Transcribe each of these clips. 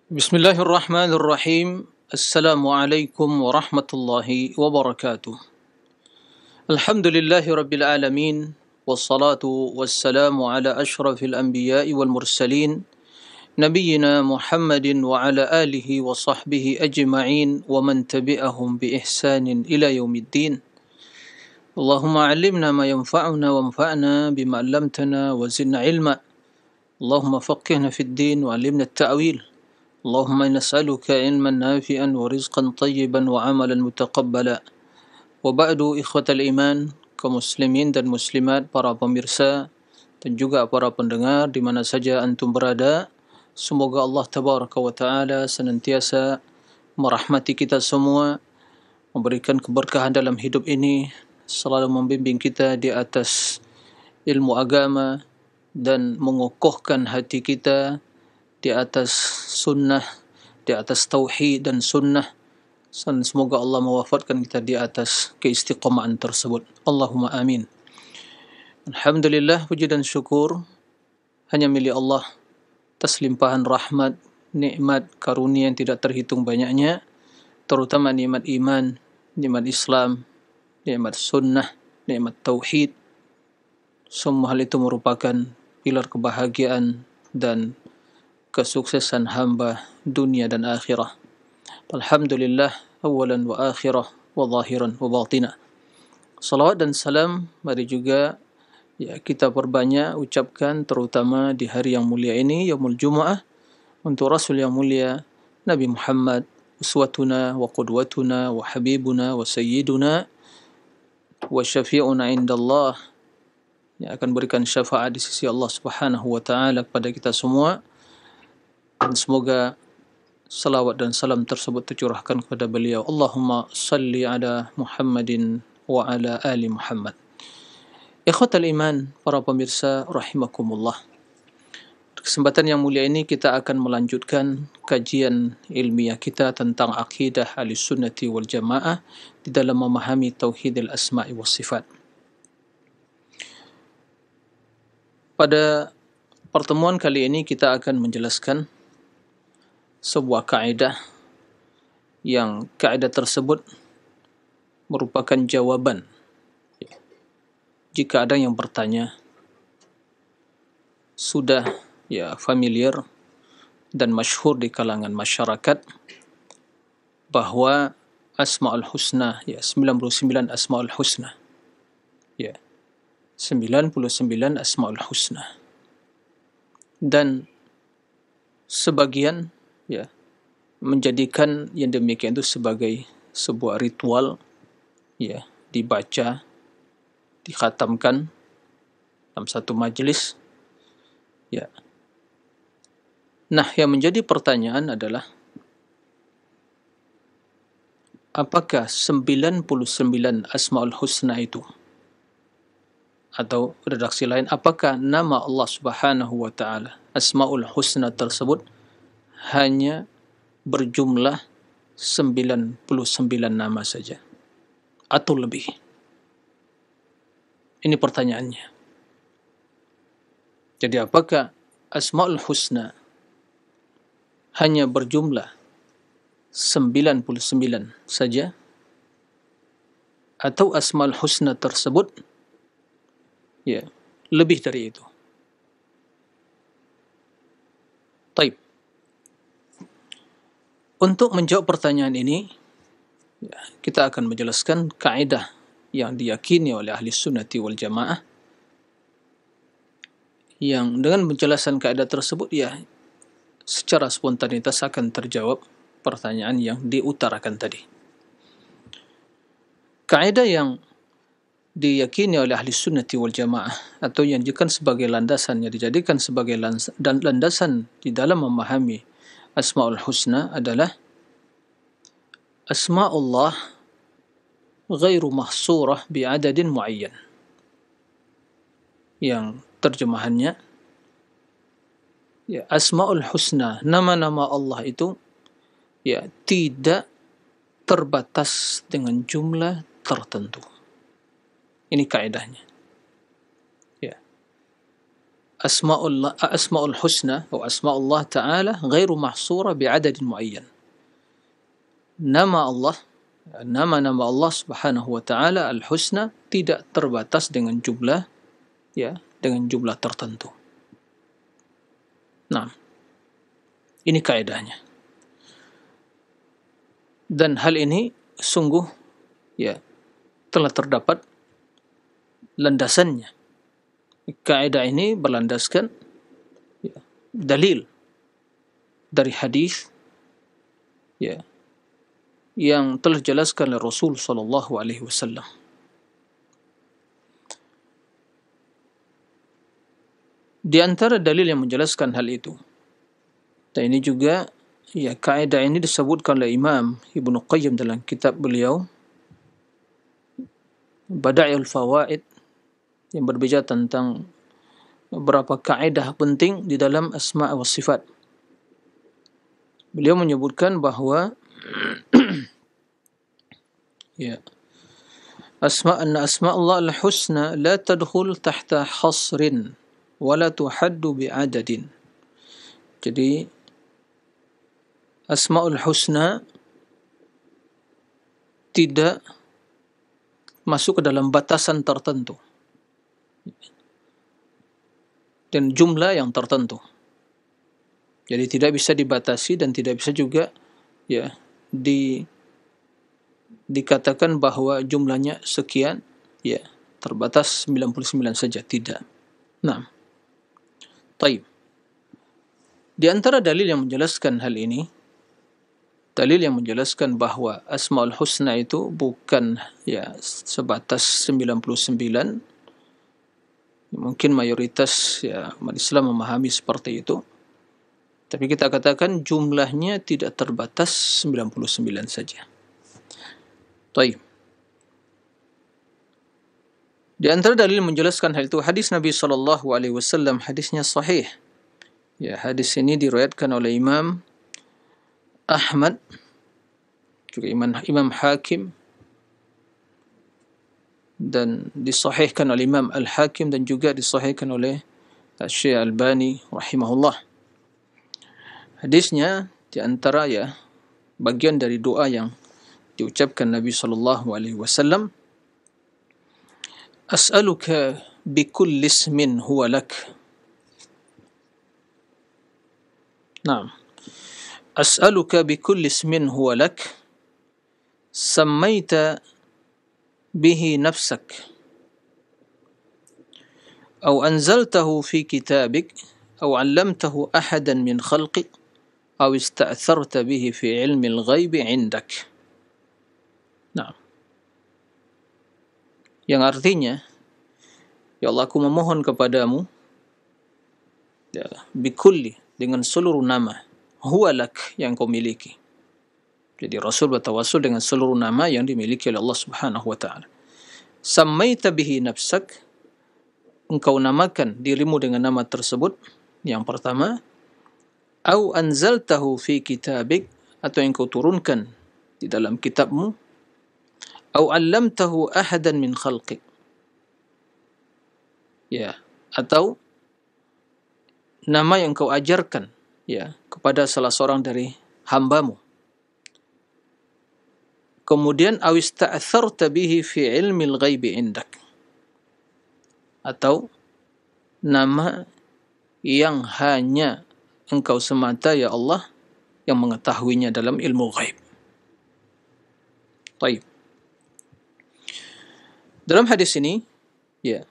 Bismillahirrahmanirrahim. Assalamualaikum warahmatullahi wabarakatuh. Alhamdulillahi rabbil alamin. Wassalatu wassalamu ala ashrafil anbiya'i wal mursalin. Nabiyyina Muhammadin wa ala alihi wa sahbihi ajma'in wa man tabi'ahum bi ihsanin ila yaumiddin. Allahumma allimna ma yanfa'una wa anfa'na bima 'allamtana wa zidna ilma. Allahumma faqihna fid din wa 'allimna at-ta'wil. Allahumma nas'aluka ilman nafi'an wa rizqan tayyiban wa amalan mutaqabbala. Wa ba'du ikhwatal iman, kaum muslimin dan muslimat, para pemirsa dan juga para pendengar di mana saja antum berada. Semoga Allah tabaraka wa taala senantiasa merahmati kita semua, memberikan keberkahan dalam hidup ini, selalu membimbing kita di atas ilmu agama dan mengokohkan hati kita di atas sunnah, di atas tauhid dan sunnah. Dan semoga Allah mewafatkan kita di atas keistiqomahan tersebut. Allahumma amin. Alhamdulillah, puji dan syukur hanya milik Allah atas limpahan rahmat, nikmat, karunia yang tidak terhitung banyaknya, terutama nikmat iman, nikmat Islam, nikmat sunnah, nikmat tauhid. Semua hal itu merupakan pilar kebahagiaan dan kesuksesan hamba dunia dan akhirah. Alhamdulillah awalan wa akhirah wa zahiran wa batina. Salawat dan salam mari juga kita perbanyak ucapkan terutama di hari yang mulia ini, Yaumul Jumu'ah, untuk Rasul yang mulia Nabi Muhammad, uswatuna wa qudwatuna wa habibuna wa sayyiduna wa syafi'una indallah, yang akan berikan syafaat di sisi Allah Subhanahu wa taala kepada kita semua. Dan semoga salawat dan salam tersebut tercurahkan kepada beliau. Allahumma salli ala Muhammadin wa ala ali Muhammad. Ikhwatal iman, para pemirsa rahimakumullah. Kesempatan yang mulia ini kita akan melanjutkan kajian ilmiah kita tentang akidah Ahlussunnati wal Jamaah di dalam memahami tauhidil asma'i was sifat. Pada pertemuan kali ini kita akan menjelaskan sebuah kaidah yang kaidah tersebut merupakan jawaban jika ada yang bertanya, sudah familiar dan masyhur di kalangan masyarakat bahwa Asmaul Husna, 99 Asmaul Husna, 99 Asmaul Husna, dan sebagian menjadikan yang demikian itu sebagai sebuah ritual, dibaca, dikhatamkan dalam satu majelis. Nah, yang menjadi pertanyaan adalah, apakah 99 Asmaul Husna itu, atau redaksi lain, apakah nama Allah Subhanahu wa taala, Asmaul Husna tersebut hanya berjumlah 99 nama saja atau lebih? Ini pertanyaannya. Jadi apakah Asmaul Husna hanya berjumlah 99 saja, atau Asmaul Husna tersebut lebih dari itu? Taib. Untuk menjawab pertanyaan ini, kita akan menjelaskan kaidah yang diyakini oleh ahli sunnati wal jamaah, yang dengan penjelasan kaidah tersebut secara spontanitas akan terjawab pertanyaan yang diutarakan tadi. Kaidah yang diyakini oleh ahli sunnati wal jamaah, atau yang dijadikan sebagai landasan, landasan di dalam memahami Asmaul Husna adalah Asma'ullah ghairu mahsurah bi'adadin muayyan, yang terjemahannya Asmaul Husna, nama-nama Allah itu tidak terbatas dengan jumlah tertentu. Ini kaidahnya. asma'ul husna atau asma'ullah ta'ala ghairu mahsura bi'adadin muayyan. Nama-nama Allah Subhanahu wa taala al-husna tidak terbatas dengan jumlah, ya, dengan jumlah tertentu. Nah, ini kaidahnya. Dan hal ini sungguh, ya, telah terdapat landasannya. Kaidah ini berlandaskan, ya, dalil dari hadis, ya, yang telah dijelaskan oleh Rasul sallallahu alaihi wasallam. Di antara dalil yang menjelaskan hal itu, dan ini juga, ya, kaidah ini disebutkan oleh Imam Ibnu Qayyim dalam kitab beliau Bada'iul Fawaid, yang berbicara tentang beberapa kaidah penting di dalam asma' wa sifat. Beliau menyebutkan bahwa ya, anna asma' Allah al-husna la tadkhul tahta hasrin wa la tuhaddu bi'adadin. Jadi asma'ul husna tidak masuk ke dalam batasan tertentu dan jumlah yang tertentu. Jadi tidak bisa dibatasi dan tidak bisa juga, ya, dikatakan bahwa jumlahnya sekian, ya, terbatas 99 saja, tidak. Nah, taib. Di antara dalil yang menjelaskan hal ini, dalil yang menjelaskan bahwa Asmaul Husna itu bukan, ya, sebatas 99. Mungkin mayoritas, ya, umat Islam memahami seperti itu. Tapi kita katakan jumlahnya tidak terbatas 99 saja. Baik. Di antara dalil menjelaskan hal itu hadis Nabi sallallahu alaihi wasallam, hadisnya sahih. Ya, hadis ini diriwayatkan oleh Imam Ahmad, juga Imam Hakim, dan disahihkan oleh Imam Al-Hakim, dan juga disahihkan oleh Syekh Albani rahimahullah. Hadisnya di antara, ya, bagian dari doa yang diucapkan Nabi sallallahu alaihi wasallam, as'aluka bikulli ismin huwa lak. Naam. As'aluka bikulli ismin huwa lak sammaita bihi nafsak aw anzaltahu fi kitabik aw 'allamtahu ahadan min khalqik aw ista'tharta bihi fi 'ilmi al-ghaib 'indak. Nah, yang artinya, ya Allah, aku memohon kepadamu, ya, bikulli, dengan seluruh nama, huwa lak, yang kau miliki. Jadi Rasul bertawassul dengan seluruh nama yang dimiliki oleh Allah Subhanahu wa taala. Sammaita bihi nafsak, engkau namakan dirimu dengan nama tersebut, yang pertama. Au anzaltahu fi kitabik, atau yang kau turunkan di dalam kitabmu. Au 'allamtahu ahadan min khalqik, ya, atau nama yang kau ajarkan, ya, kepada salah seorang dari hambamu. Kemudian aw ista'tharta bihi fi 'ilmil ghaibi 'indak, atau nama yang hanya engkau semata, ya Allah, yang mengetahuinya dalam ilmu ghaib. Baik. Dalam hadis ini, ya,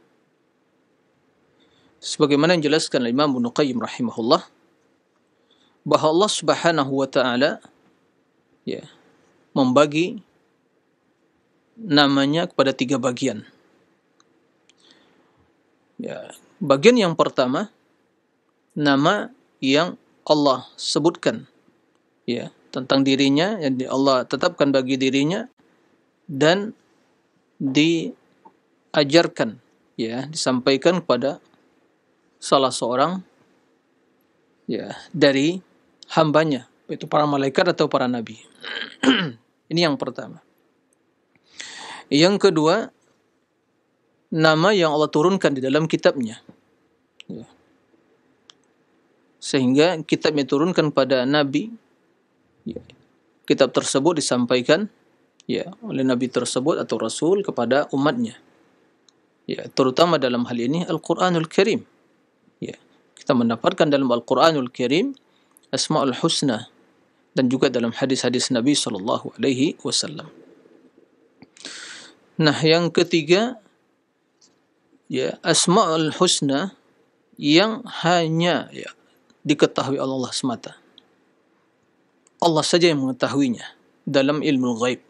sebagaimana yang dijelaskan oleh Imam Ibnu Qayyim rahimahullah, bahwa Allah Subhanahu wa taala, ya, membagi namanya kepada 3 bagian. Ya, bagian yang pertama, nama yang Allah sebutkan, ya, tentang dirinya, yang Allah tetapkan bagi dirinya dan diajarkan, ya, disampaikan kepada salah seorang, ya, dari hambanya, yaitu para malaikat atau para nabi. Ini yang pertama. Yang kedua, nama yang Allah turunkan di dalam kitabnya, ya. Sehingga kitab yang diturunkan pada Nabi, ya, kitab tersebut disampaikan ya oleh Nabi tersebut atau Rasul kepada umatnya. Ya, terutama dalam hal ini Al-Quranul Karim. Ya, kita mendapatkan dalam Al-Quranul Karim Asma'ul Husna dan juga dalam hadis-hadis Nabi sallallahu alaihi wasallam. Nah, yang ketiga, ya, Asma'ul Husna yang hanya ya diketahui oleh Allah semata. Allah saja yang mengetahuinya dalam ilmu ghaib,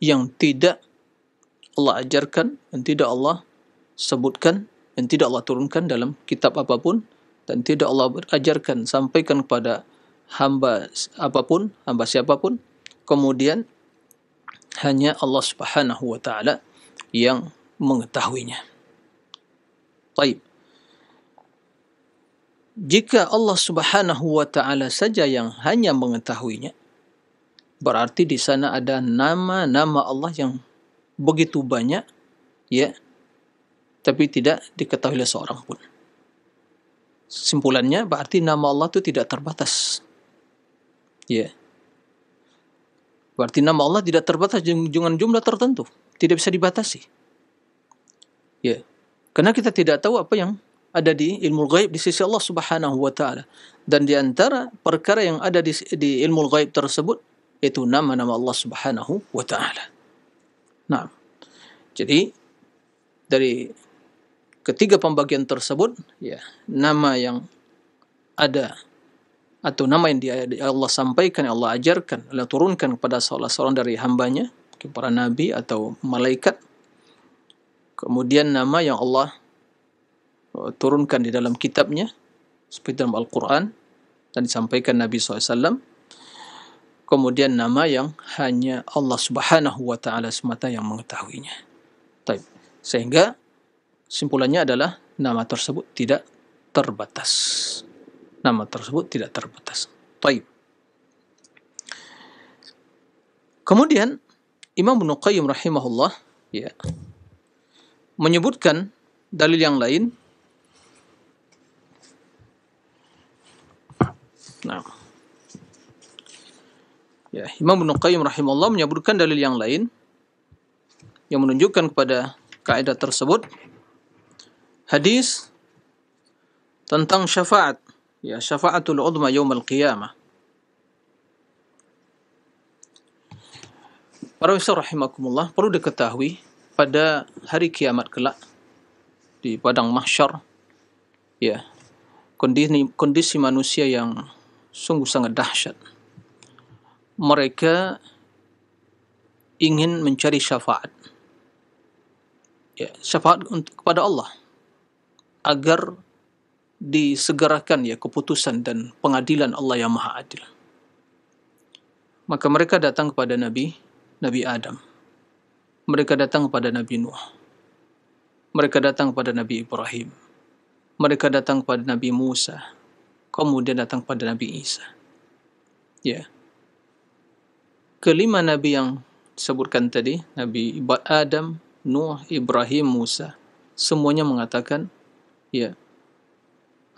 yang tidak Allah ajarkan, yang tidak Allah sebutkan, yang tidak Allah turunkan dalam kitab apapun, dan tidak Allah ajarkan sampaikan kepada hamba apapun, hamba siapapun. Kemudian hanya Allah Subhanahu wa taala yang mengetahuinya. Baik. Jika Allah Subhanahu wa taala saja yang hanya mengetahuinya, berarti di sana ada nama-nama Allah yang begitu banyak, ya, tapi tidak diketahui oleh seorang pun. Simpulannya berarti nama Allah itu tidak terbatas. Ya. Berarti nama Allah tidak terbatas dengan jumlah tertentu, tidak bisa dibatasi. Ya. Karena kita tidak tahu apa yang ada di ilmu ghaib di sisi Allah Subhanahu wa taala. Dan di antara perkara yang ada di ilmu ghaib tersebut itu nama-nama Allah Subhanahu wa taala. Nah, jadi dari ketiga pembagian tersebut, ya, nama yang ada atau nama yang Allah sampaikan, yang Allah ajarkan, Allah turunkan kepada salah seorang dari hambanya, para nabi atau malaikat. Kemudian nama yang Allah turunkan di dalam kitabnya, seperti dalam Al-Quran, dan disampaikan Nabi SAW. Kemudian nama yang hanya Allah Subhanahu wa ta'ala semata yang mengetahuinya. Baik. Sehingga simpulannya adalah nama tersebut tidak terbatas. Nama tersebut tidak terbatas. Baik. Kemudian Imam Ibnu Qayyim rahimahullah, ya, menyebutkan dalil yang lain. Nah, ya, Imam Ibnu Qayyim rahimahullah menyebutkan dalil yang lain yang menunjukkan kepada kaidah tersebut. Hadis tentang syafaat, ya, syafaatul udma yaumil qiyamah. Para ustaz rahimakumullah, perlu diketahui pada hari kiamat kelak di padang mahsyar, ya, kondisi manusia yang sungguh sangat dahsyat. Mereka ingin mencari syafaat, ya, syafaat kepada Allah agar disegerakan, ya, keputusan dan pengadilan Allah yang Maha Adil. Maka mereka datang kepada Nabi Adam. Mereka datang kepada Nabi Nuh. Mereka datang kepada Nabi Ibrahim. Mereka datang kepada Nabi Musa. Kemudian datang kepada Nabi Isa. Ya. Kelima Nabi yang disebutkan tadi, Nabi Adam, Nuh, Ibrahim, Musa, semuanya mengatakan, ya,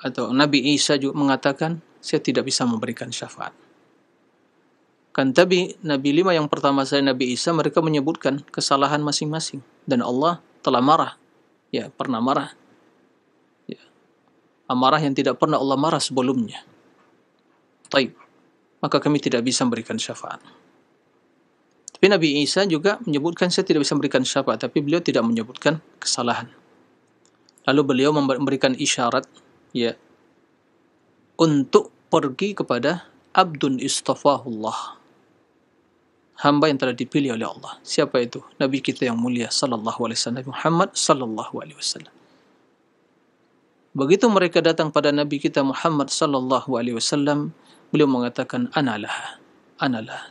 atau Nabi Isa juga mengatakan, saya tidak bisa memberikan syafaat. Kan tapi Nabi 5 yang pertama saya Nabi Isa, mereka menyebutkan kesalahan masing-masing. Dan Allah telah marah. Ya, pernah marah. Ya. Amarah yang tidak pernah Allah marah sebelumnya. Taib. Maka kami tidak bisa memberikan syafaat. Tapi Nabi Isa juga menyebutkan saya tidak bisa memberikan syafaat. Tapi beliau tidak menyebutkan kesalahan. Lalu beliau memberikan isyarat, ya, untuk pergi kepada Abdun Istafahullah, hamba yang telah dipilih oleh Allah. Siapa itu? Nabi kita yang mulia sallallahu alaihi wasallam, Muhammad sallallahu alaihi wasallam. Begitu mereka datang pada Nabi kita Muhammad sallallahu alaihi wasallam, beliau mengatakan, analah,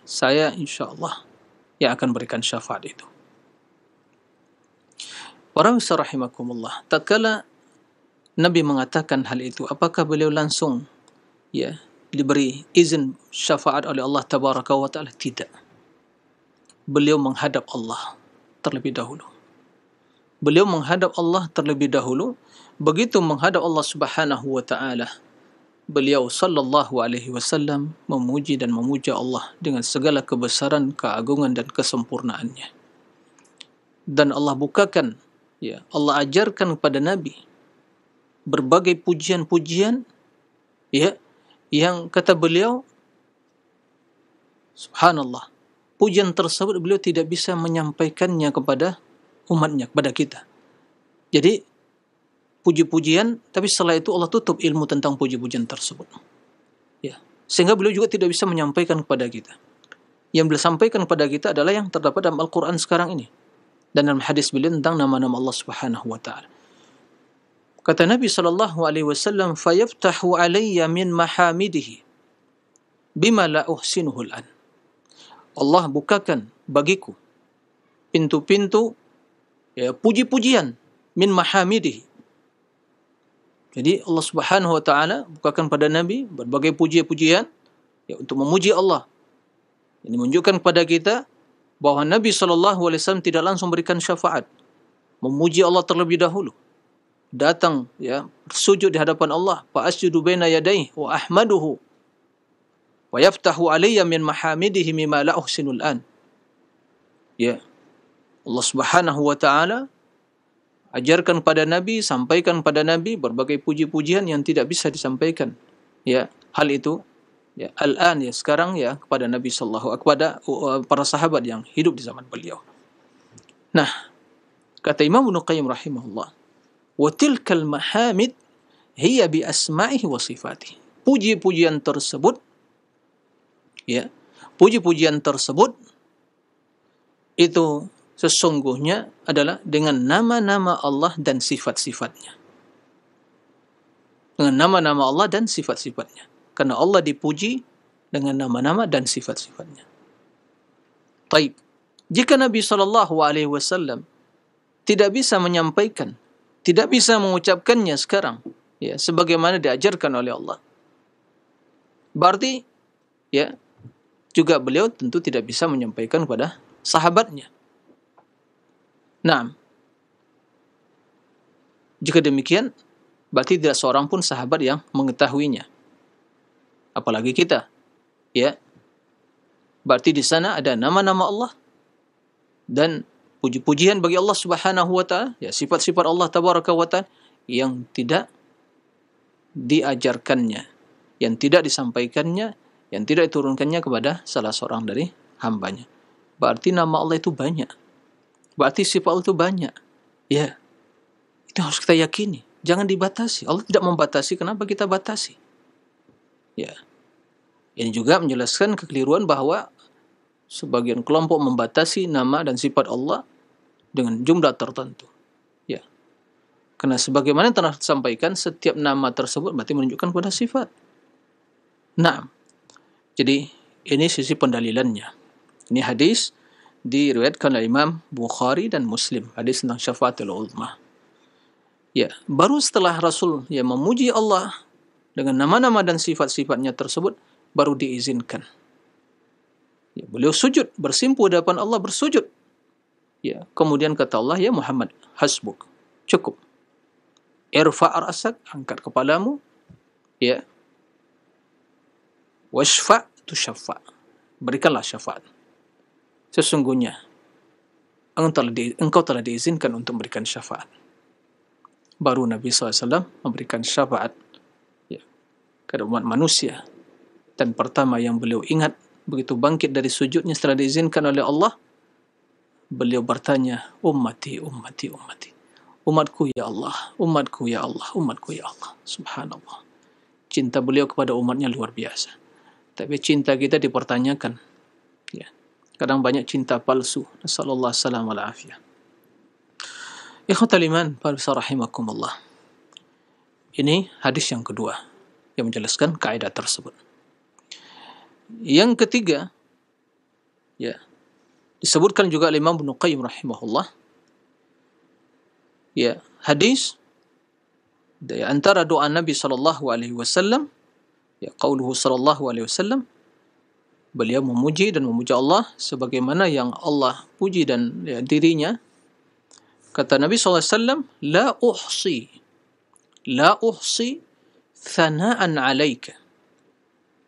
saya insyaallah yang akan berikan syafaat itu. Para muslim rahimakumullah, tatkala Nabi mengatakan hal itu, apakah beliau langsung, ya, diberi izin syafaat oleh Allah tabaraka wa taala? Tidak. Beliau menghadap Allah terlebih dahulu. Beliau menghadap Allah terlebih dahulu. Begitu menghadap Allah Subhanahu wa taala, beliau sallallahu alaihi wasallam memuji dan memuja Allah dengan segala kebesaran, keagungan dan kesempurnaannya. Dan Allah bukakan, ya, Allah ajarkan kepada Nabi berbagai pujian-pujian, ya, yang kata beliau, subhanallah, pujian tersebut beliau tidak bisa menyampaikannya kepada umatnya, kepada kita. Jadi puji-pujian, tapi setelah itu Allah tutup ilmu tentang puji-pujian tersebut. Ya, sehingga beliau juga tidak bisa menyampaikan kepada kita. Yang beliau sampaikan kepada kita adalah yang terdapat dalam Al-Quran sekarang ini, dan dalam hadis beliau tentang nama-nama Allah Subhanahu wa taala. Kata Nabi sallallahu alaihi wasallam, "Fayaftahu alayya min mahamidihi bima la uhsinuhu al-an." Allah bukakan bagiku pintu-pintu, ya, puji-pujian min mahamidihi. Jadi Allah Subhanahu wa taala bukakan pada Nabi berbagai puji-pujian, ya, untuk memuji Allah. Ini menunjukkan kepada kita bahwa Nabi sallallahu alaihi wasallam tidak langsung berikan syafaat, memuji Allah terlebih dahulu. Datang, ya, sujud di hadapan Allah, fa asjudu baina yadayhi wa ahmaduhu wa yaftahu alayya min mahamidihi mimma la uhsinul an. Ya, Allah Subhanahu wa taala ajarkan pada Nabi, sampaikan pada Nabi berbagai puji-pujian yang tidak bisa disampaikan. Ya, hal itu, ya, al-an, ya, sekarang, ya, kepada Nabi sallallahu kepada para sahabat yang hidup di zaman beliau. Nah, kata Imam Ibnu Qayyim rahimahullah, wa tilkal mahamid hiya bi asma'ihi wa sifatihi. Puji-pujian tersebut, ya, puji-pujian tersebut itu sesungguhnya adalah dengan nama-nama Allah dan sifat-sifatnya. Dengan nama-nama Allah dan sifat-sifatnya. Karena Allah dipuji dengan nama-nama dan sifat-sifatnya. Taib. Jika Nabi SAW tidak bisa menyampaikan, tidak bisa mengucapkannya sekarang, ya, sebagaimana diajarkan oleh Allah, berarti, ya, juga beliau tentu tidak bisa menyampaikan kepada sahabatnya. Nah, jika demikian, berarti tidak seorang pun sahabat yang mengetahuinya, apalagi kita, ya. Berarti di sana ada nama-nama Allah dan puji-pujian bagi Allah Subhanahu wa taala, ya, sifat-sifat Allah tabaraka wa taala yang tidak diajarkannya, yang tidak disampaikannya, yang tidak diturunkannya kepada salah seorang dari hambanya. Berarti nama Allah itu banyak. Berarti sifat Allah itu banyak. Ya, itu harus kita yakini. Jangan dibatasi. Allah tidak membatasi, kenapa kita batasi? Ya, ini juga menjelaskan kekeliruan bahwa sebagian kelompok membatasi nama dan sifat Allah dengan jumlah tertentu. Ya, karena sebagaimana telah disampaikan, setiap nama tersebut berarti menunjukkan pada sifat. Nah, jadi ini sisi pendalilannya. Ini hadis diriwayatkan oleh Imam Bukhari dan Muslim, hadis tentang syafaatul uzma. Ya, baru setelah Rasul, ya, memuji Allah dengan nama-nama dan sifat-sifatnya tersebut, baru diizinkan. Ya, beliau sujud, bersimpuh di hadapan Allah, bersujud. Ya, kemudian kata Allah, ya Muhammad, hasbuk, cukup. Irfa' ra'sak, angkat kepalamu, ya. Washfa' tushaffa', berikanlah syafaat. Sesungguhnya engkau telah diizinkan untuk memberikan syafaat. Baru Nabi SAW memberikan syafaat, ya, kepada umat manusia. Dan pertama yang beliau ingat begitu bangkit dari sujudnya setelah diizinkan oleh Allah, beliau bertanya, ummati, ummati, ummati. Umatku ya Allah, umatku ya Allah, umatku ya Allah. Subhanallah. Cinta beliau kepada umatnya luar biasa. Tapi cinta kita dipertanyakan. Ya. Kadang banyak cinta palsu. Nasallallahu salam wal afiyah. Ikhwatal iman, para rahimakumullah. Ini hadis yang kedua yang menjelaskan kaidah tersebut. Yang ketiga, ya, disebutkan juga oleh Imam Ibnu Qayyim rahimahullah, ya, hadis di antara doa Nabi sallallahu alaihi wasallam, ya, qauluhu sallallahu alaihi wasallam, beliau memuji dan memuja Allah sebagaimana yang Allah puji dan, ya, dirinya. Kata Nabi sallallahu alaihi wasallam, la uhsi thana'an 'alaika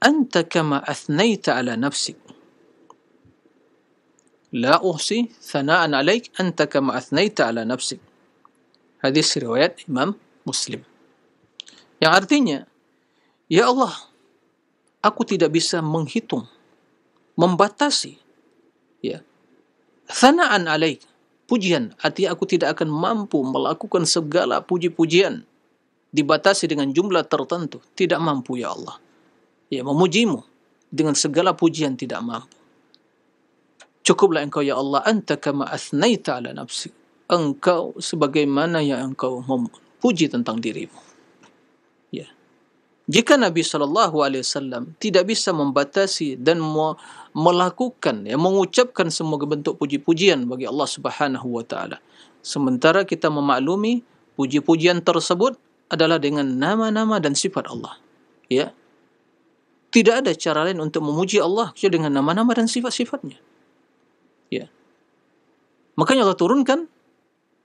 anta kama athnaita 'ala nafsik. La uhsi thana'an 'alaik anta kama athnaita 'ala nafsik. Hadis riwayat Imam Muslim. Yang artinya, ya Allah, aku tidak bisa menghitung, membatasi, ya, thana'an 'alaik, pujian, artinya aku tidak akan mampu melakukan segala puji-pujian dibatasi dengan jumlah tertentu, tidak mampu ya Allah. Ya, memujimu dengan segala pujian tidak mampu. Cukuplah engkau ya Allah, anta kama athnaita 'ala nafsi. Engkau sebagaimana yang engkau memuji tentang dirimu. Ya. Jika Nabi SAW tidak bisa membatasi dan melakukan, ya, mengucapkan semua bentuk puji-pujian bagi Allah Subhanahu wa taala, sementara kita memaklumi puji-pujian tersebut adalah dengan nama-nama dan sifat Allah. Ya. Tidak ada cara lain untuk memuji Allah kecuali dengan nama-nama dan sifat-sifatnya. Ya. Makanya Allah turunkan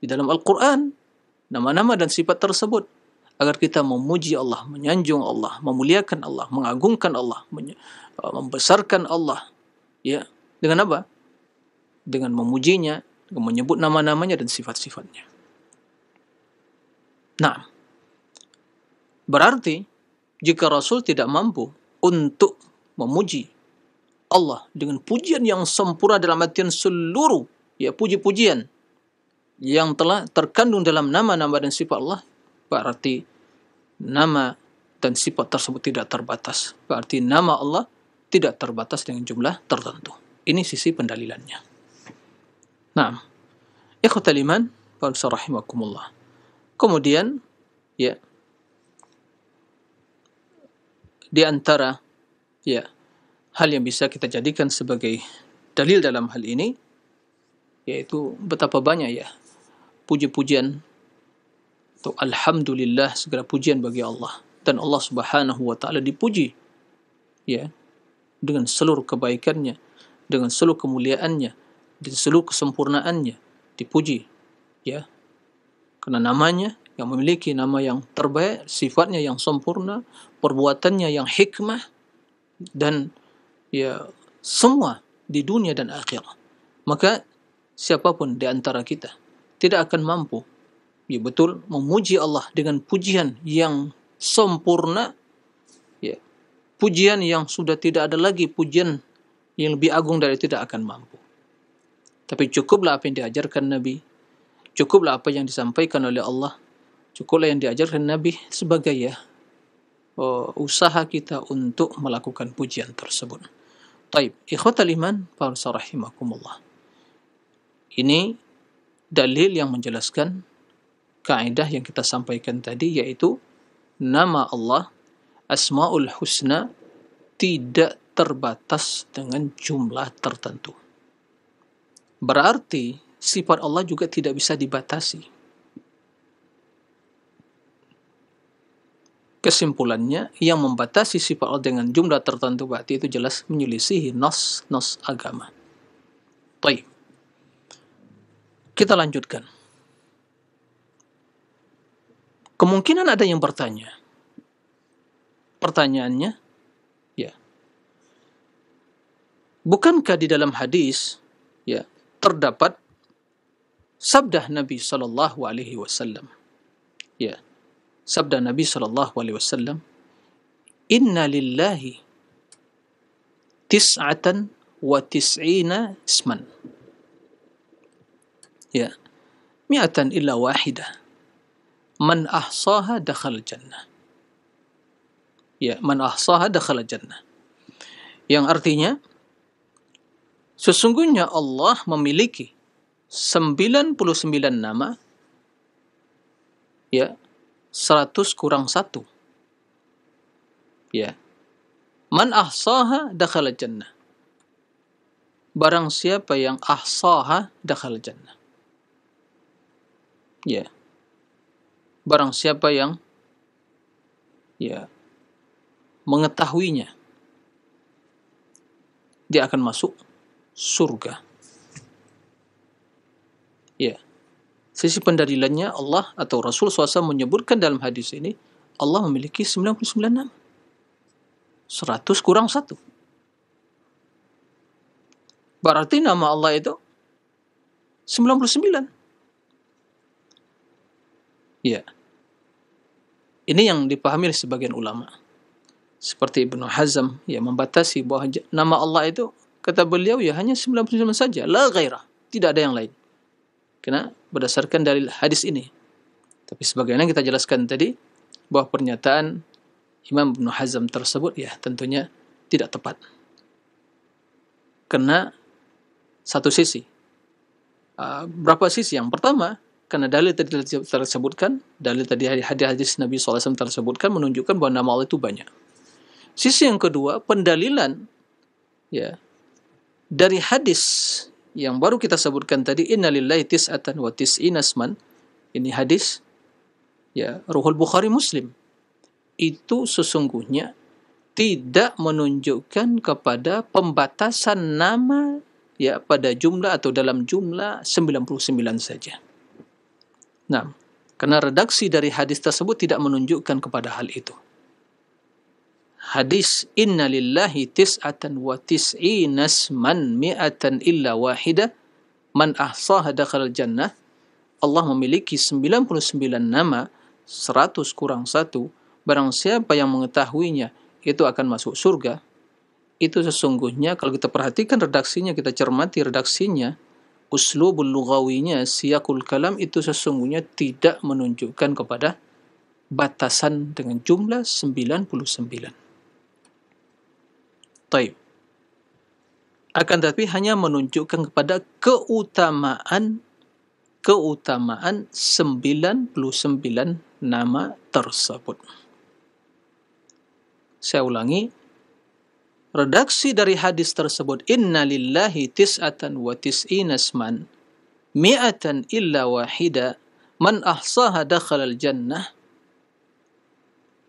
di dalam Al-Quran nama-nama dan sifat tersebut agar kita memuji Allah, menyanjung Allah, memuliakan Allah, mengagungkan Allah, membesarkan Allah. Ya. Dengan apa? Dengan memujinya, dengan menyebut nama-namanya dan sifat-sifatnya. Nah, berarti jika Rasul tidak mampu untuk memuji Allah dengan pujian yang sempurna dalam artian seluruh, ya, puji-pujian yang telah terkandung dalam nama-nama dan sifat Allah, berarti nama dan sifat tersebut tidak terbatas. Berarti nama Allah tidak terbatas dengan jumlah tertentu. Ini sisi pendalilannya. Nah, ikhwatal iman, rahimakumullah. Kemudian, ya, di antara, ya, hal yang bisa kita jadikan sebagai dalil dalam hal ini, yaitu betapa banyak, ya, puji-pujian atau alhamdulillah, segala pujian bagi Allah, dan Allah Subhanahu wa taala dipuji, ya, dengan seluruh kebaikannya, dengan seluruh kemuliaannya, dan seluruh kesempurnaannya dipuji, ya, karena namanya yang memiliki nama yang terbaik, sifatnya yang sempurna, perbuatannya yang hikmah, dan, ya, semua di dunia dan akhirat. Maka siapapun di antara kita tidak akan mampu, ya, betul memuji Allah dengan pujian yang sempurna, ya, pujian yang sudah tidak ada lagi pujian yang lebih agung dari itu, tidak akan mampu. Tapi cukuplah apa yang diajarkan Nabi, cukuplah apa yang disampaikan oleh Allah, cukuplah yang diajarkan Nabi sebagai, ya, usaha kita untuk melakukan pujian tersebut. Taib, ikhwatal iman, rahimakumullah. Ini dalil yang menjelaskan kaidah yang kita sampaikan tadi, yaitu nama Allah, Asmaul Husna, tidak terbatas dengan jumlah tertentu. Berarti sifat Allah juga tidak bisa dibatasi. Kesimpulannya, yang membatasi sifat Allah dengan jumlah tertentu berarti itu jelas menyelisihi nas agama. Baik. Kita lanjutkan. Kemungkinan ada yang bertanya. Pertanyaannya, ya, bukankah di dalam hadis, ya, terdapat sabda Nabi sallallahu alaihi wasallam, ya, sabda Nabi sallallahu alaihi wasallam, inna lillahi tis'atan wa tis'ina isman, ya, mi'atan illa wahidah, man ahsaha dakhala jannah. Ya, man ahsaha dakhala jannah. Yang artinya, sesungguhnya Allah memiliki 99 nama, ya, 100 kurang 1. Ya. Man ahsaha dakhala jannah. Barang siapa yang ahsaha dakhala jannah. Ya. Barang siapa yang, ya, mengetahuinya, dia akan masuk surga. Ya. Sisi pendalilannya Allah atau Rasul SAW menyebutkan dalam hadis ini, Allah memiliki 99 nama. 100 kurang 1. Berarti nama Allah itu 99. Ya. Ini yang dipahami oleh sebagian ulama. Seperti Ibnu Hazm yang membatasi bahwa nama Allah itu, kata beliau, ya hanya 99 saja, la ghairah, tidak ada yang lain. Karena berdasarkan dalil hadis ini. Tapi sebagaimana kita jelaskan tadi, bahwa pernyataan Imam Ibnu Hazm tersebut ya tentunya tidak tepat. Karena satu sisi. Berapa sisi? Yang pertama, karena dalil tadi tersebutkan, dalil tadi hadis Nabi SAW tersebutkan menunjukkan bahwa nama Allah itu banyak. Sisi yang kedua, pendalilan ya dari hadis yang baru kita sebutkan tadi, innalillahi tis'atan wa tis'ina asman. Ini hadis ya Ruhul Bukhari Muslim. Itu sesungguhnya tidak menunjukkan kepada pembatasan nama ya pada jumlah atau dalam jumlah 99 saja. Nah, karena redaksi dari hadis tersebut tidak menunjukkan kepada hal itu. Hadis inna lillahi tis'atan wa tis'ina asman mi'atan illa wahida man ahsaha dakhalal jannah. Allah memiliki 99 nama, 100 kurang 1. Barang siapa yang mengetahuinya itu akan masuk surga. Itu sesungguhnya kalau kita perhatikan redaksinya, kita cermati redaksinya, uslubul lughawinya, siyakul kalam, itu sesungguhnya tidak menunjukkan kepada batasan dengan jumlah 99. Taib. Akan tetapi hanya menunjukkan kepada keutamaan 99 nama tersebut. Saya ulangi, redaksi dari hadis tersebut, inna lillahi tis'atan wa tis'ina asman mi'atan illa wahida man ahsaha dakhalal jannah.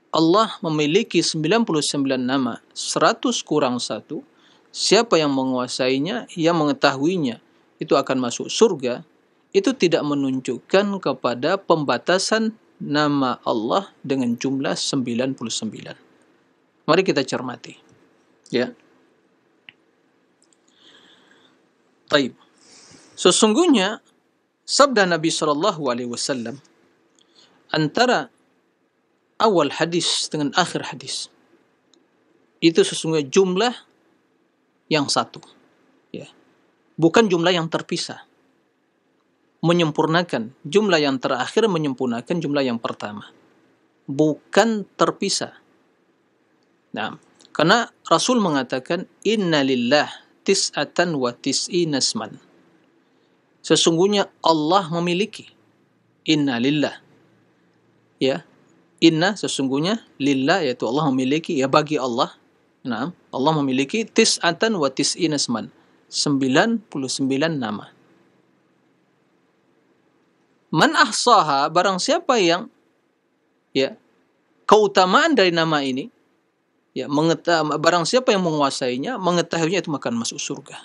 Allah memiliki 99 nama, 100 kurang 1. Siapa yang menguasainya, yang mengetahuinya, itu akan masuk surga. Itu tidak menunjukkan kepada pembatasan nama Allah dengan jumlah 99. Mari kita cermati. Ya. Taib. Sesungguhnya sabda Nabi SAW antara awal hadis dengan akhir hadis itu sesungguhnya jumlah yang satu, ya, bukan jumlah yang terpisah. Menyempurnakan jumlah yang terakhir, menyempurnakan jumlah yang pertama, bukan terpisah. Nah, karena Rasul mengatakan inna lillah tis'atan wa tis'ina asman. Sesungguhnya Allah memiliki, inna lillah, ya, inna sesungguhnya, lillah yaitu Allah memiliki, ya bagi Allah. Nah, Allah memiliki tis'atan wa tis'ina asman, 99 nama. Man ahsaha, barang siapa yang ya keutamaan dari nama ini, ya barang siapa yang menguasainya, mengetahuinya, itu akan masuk surga.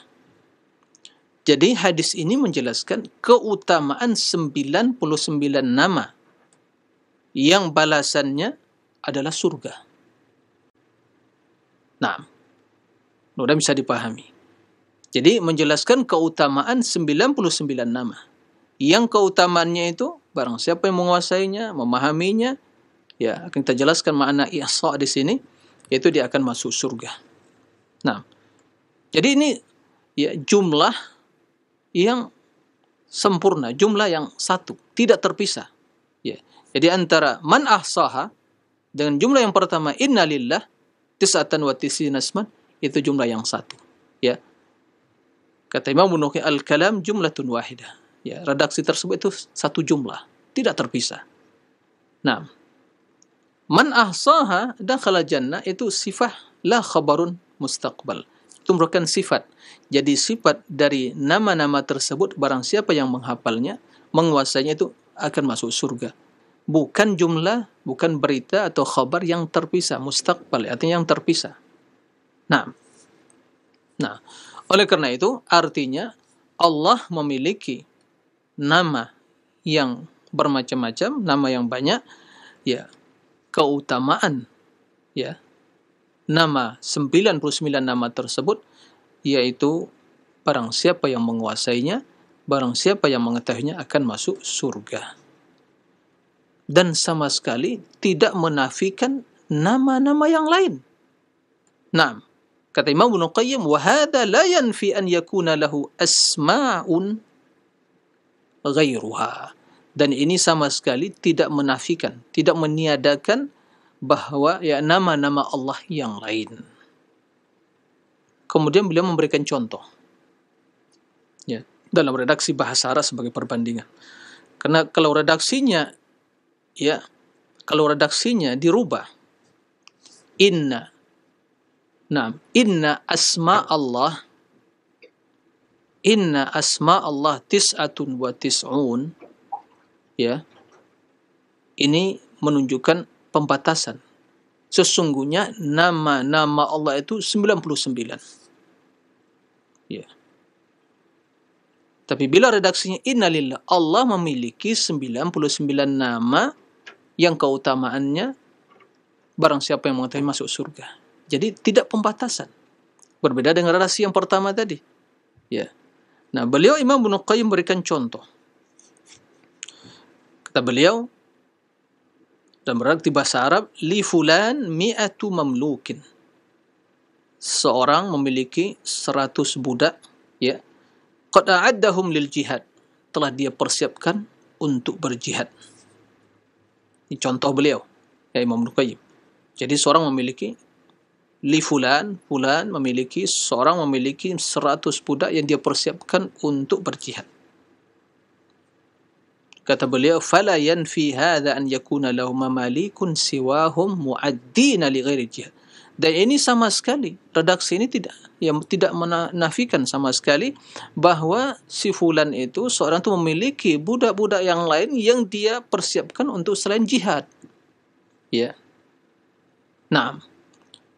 Jadi hadis ini menjelaskan keutamaan 99 nama yang balasannya adalah surga. Nah, mudah bisa dipahami. Jadi menjelaskan keutamaan 99 nama. Yang keutamaannya itu, barang siapa yang menguasainya, memahaminya, ya akan kita jelaskan makna ihsa di sini, yaitu dia akan masuk surga. Nah, jadi ini ya jumlah yang sempurna, jumlah yang satu, tidak terpisah. Ya. Jadi antara man ahsaha dengan jumlah yang pertama inna lillah tis'atan wa tis'ina asman, itu jumlah yang satu. Ya. Kata Imam Bunuki al-kalam jumlatun wahidah. Ya, redaksi tersebut itu satu jumlah, tidak terpisah. Nah, man ahsaha dakhala jannah itu sifat la khabarun mustaqbal. Itu merupakan sifat. Jadi sifat dari nama-nama tersebut, barang siapa yang menghafalnya, menguasainya, itu akan masuk surga. Bukan jumlah, bukan berita atau khabar yang terpisah, mustaqbal, artinya yang terpisah. Nah, oleh karena itu artinya Allah memiliki nama yang bermacam-macam, nama yang banyak, ya, keutamaan ya nama 99 nama tersebut, yaitu barang siapa yang menguasainya, barang siapa yang mengetahuinya akan masuk surga. Dan sama sekali tidak menafikan nama-nama yang lain. Nah, kata Imam Ibnu Qayyim, wa hadza la yanfi an yakuna lahu asma'un ghairuha. Dan ini sama sekali tidak menafikan, tidak meniadakan bahwa ya nama-nama Allah yang lain. Kemudian beliau memberikan contoh ya dalam redaksi bahasa Arab sebagai perbandingan. Karena kalau redaksinya dirubah, inna asma Allah tis'atun wa tis'un, ya, ini menunjukkan pembatasan. Sesungguhnya nama-nama Allah itu 99. Ya. Tapi bila redaksinya innalillah, Allah memiliki 99 nama yang keutamaannya barang siapa yang mengetahui masuk surga. Jadi tidak pembatasan. Berbeda dengan redaksi yang pertama tadi. Ya. Nah, beliau Imam Ibnu Qayyim berikan contoh. Kata beliau, dan berarti bahasa Arab, li fulan mi'atu mamlukin. Seorang memiliki 100 budak, ya. Qad a'addahum lil jihad. Telah dia persiapkan untuk berjihad. Ini contoh beliau, ya Imam Ibnu Qayyim. Jadi seorang memiliki seorang memiliki 100 budak yang dia persiapkan untuk berjihad. Kata beliau, fala yanfi hadza an yakuna lahu mamalikun siwahum mu'addina li ghairi jihad. Dan ini sama sekali, redaksi ini tidak menafikan sama sekali bahwa si fulan itu seorang itu memiliki budak-budak yang lain yang dia persiapkan untuk selain jihad. Ya. Nah,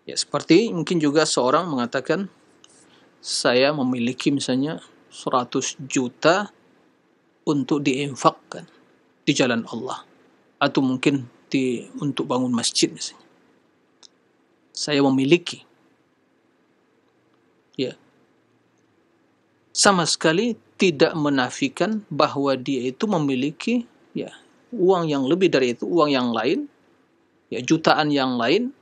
ya seperti mungkin juga seorang mengatakan saya memiliki misalnya 100 juta untuk diinfakkan di jalan Allah, atau mungkin untuk bangun masjid misalnya. Saya memiliki, ya, sama sekali tidak menafikan bahwa dia itu memiliki ya uang yang lebih dari itu, uang yang lain, ya jutaan yang lain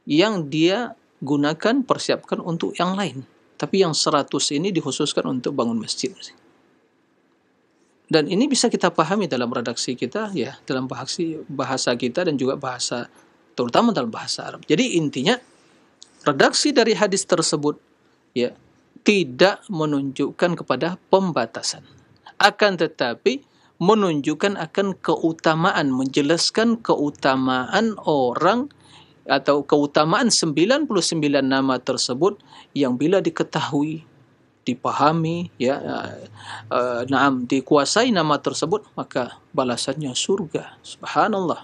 yang dia gunakan persiapkan untuk yang lain. Tapi yang 100 ini dikhususkan untuk bangun masjid misalnya. Dan ini bisa kita pahami dalam redaksi kita, ya, dalam bahasa kita dan juga bahasa, terutama dalam bahasa Arab. Jadi intinya, redaksi dari hadis tersebut, ya, tidak menunjukkan kepada pembatasan. Akan tetapi, menunjukkan akan keutamaan, menjelaskan keutamaan orang, atau keutamaan 99 nama tersebut yang bila diketahui, dipahami, ya, dikuasai nama tersebut, maka balasannya surga. Subhanallah,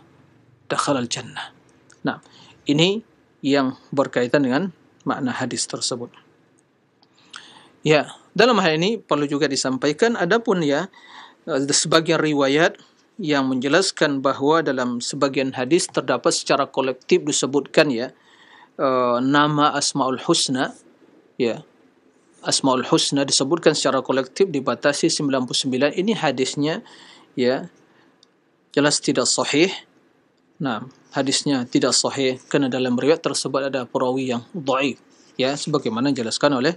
dakhalal jannah. Nah, ini yang berkaitan dengan makna hadis tersebut. Ya, dalam hal ini perlu juga disampaikan, adapun ya sebagian riwayat yang menjelaskan bahwa dalam sebagian hadis terdapat secara kolektif disebutkan ya nama Asmaul Husna, ya. Asmaul Husna disebutkan secara kolektif dibatasi 99. Ini hadisnya ya jelas tidak sahih. Nah, hadisnya tidak sahih karena dalam riwayat tersebut ada perawi yang dhaif, ya, sebagaimana dijelaskan oleh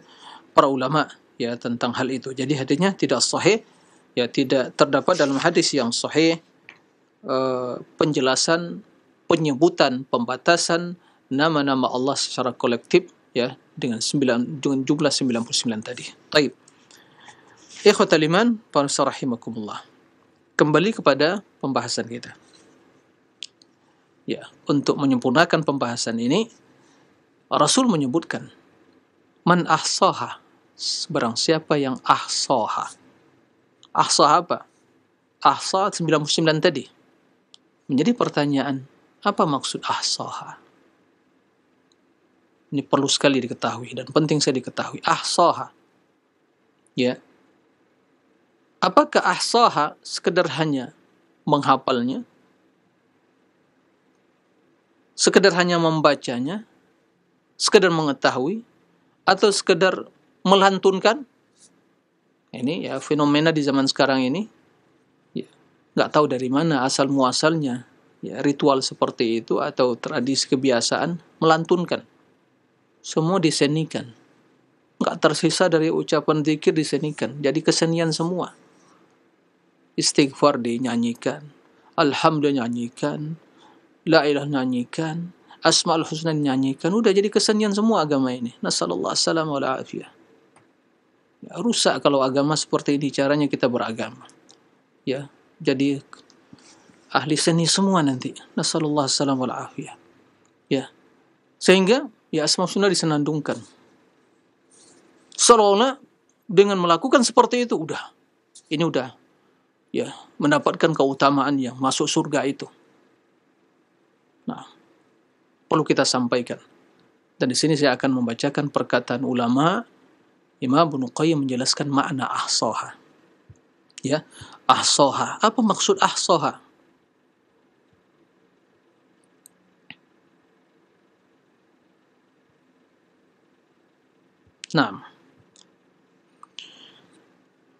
para ulama ya tentang hal itu. Jadi hadisnya tidak sahih, ya, tidak terdapat dalam hadis yang sahih penjelasan, penyebutan, pembatasan nama-nama Allah secara kolektif, ya, dengan jumlah 99 tadi. Baik. Ikhwatal iman, para rahimakumullah. Kembali kepada pembahasan kita. Ya, untuk menyempurnakan pembahasan ini, Rasul menyebutkan man ahsaha, barang siapa yang ahsaha. Ahsaha apa? Ahsa 99 tadi. Menjadi pertanyaan, apa maksud ahsaha? Ini perlu sekali diketahui dan penting saya diketahui. Ahsaha. Ya. Apakah ahsaha sekedar hanya menghafalnya? sekedar hanya membacanya, sekedar mengetahui, atau sekedar melantunkan. Ini ya fenomena di zaman sekarang ini, ya, nggak tahu dari mana asal muasalnya ya ritual seperti itu atau tradisi kebiasaan melantunkan. Semua disenikan, nggak tersisa dari ucapan zikir disenikan, jadi kesenian semua. Istighfar dinyanyikan, alhamdulillah nyanyikan, la ilaha nyanyikan, asmaul husna nyanyikan, udah jadi kesenian semua agama ini. Nasallallahu alaihi wasallam wal afiyah. Ya, rusak kalau agama seperti ini caranya kita beragama. Ya, jadi ahli seni semua nanti. Nasallallahu alaihi wasallam wal afiyah. Ya. Sehingga ya asmaul husna disenandungkan. Seolah dengan melakukan seperti itu ini udah ya mendapatkan keutamaan yang masuk surga itu. Nah, perlu kita sampaikan. Dan di sini saya akan membacakan perkataan ulama. Imam Ibnu Qayyim menjelaskan makna ahsaha. Ya, ahsaha. Apa maksud ahsaha? Nah,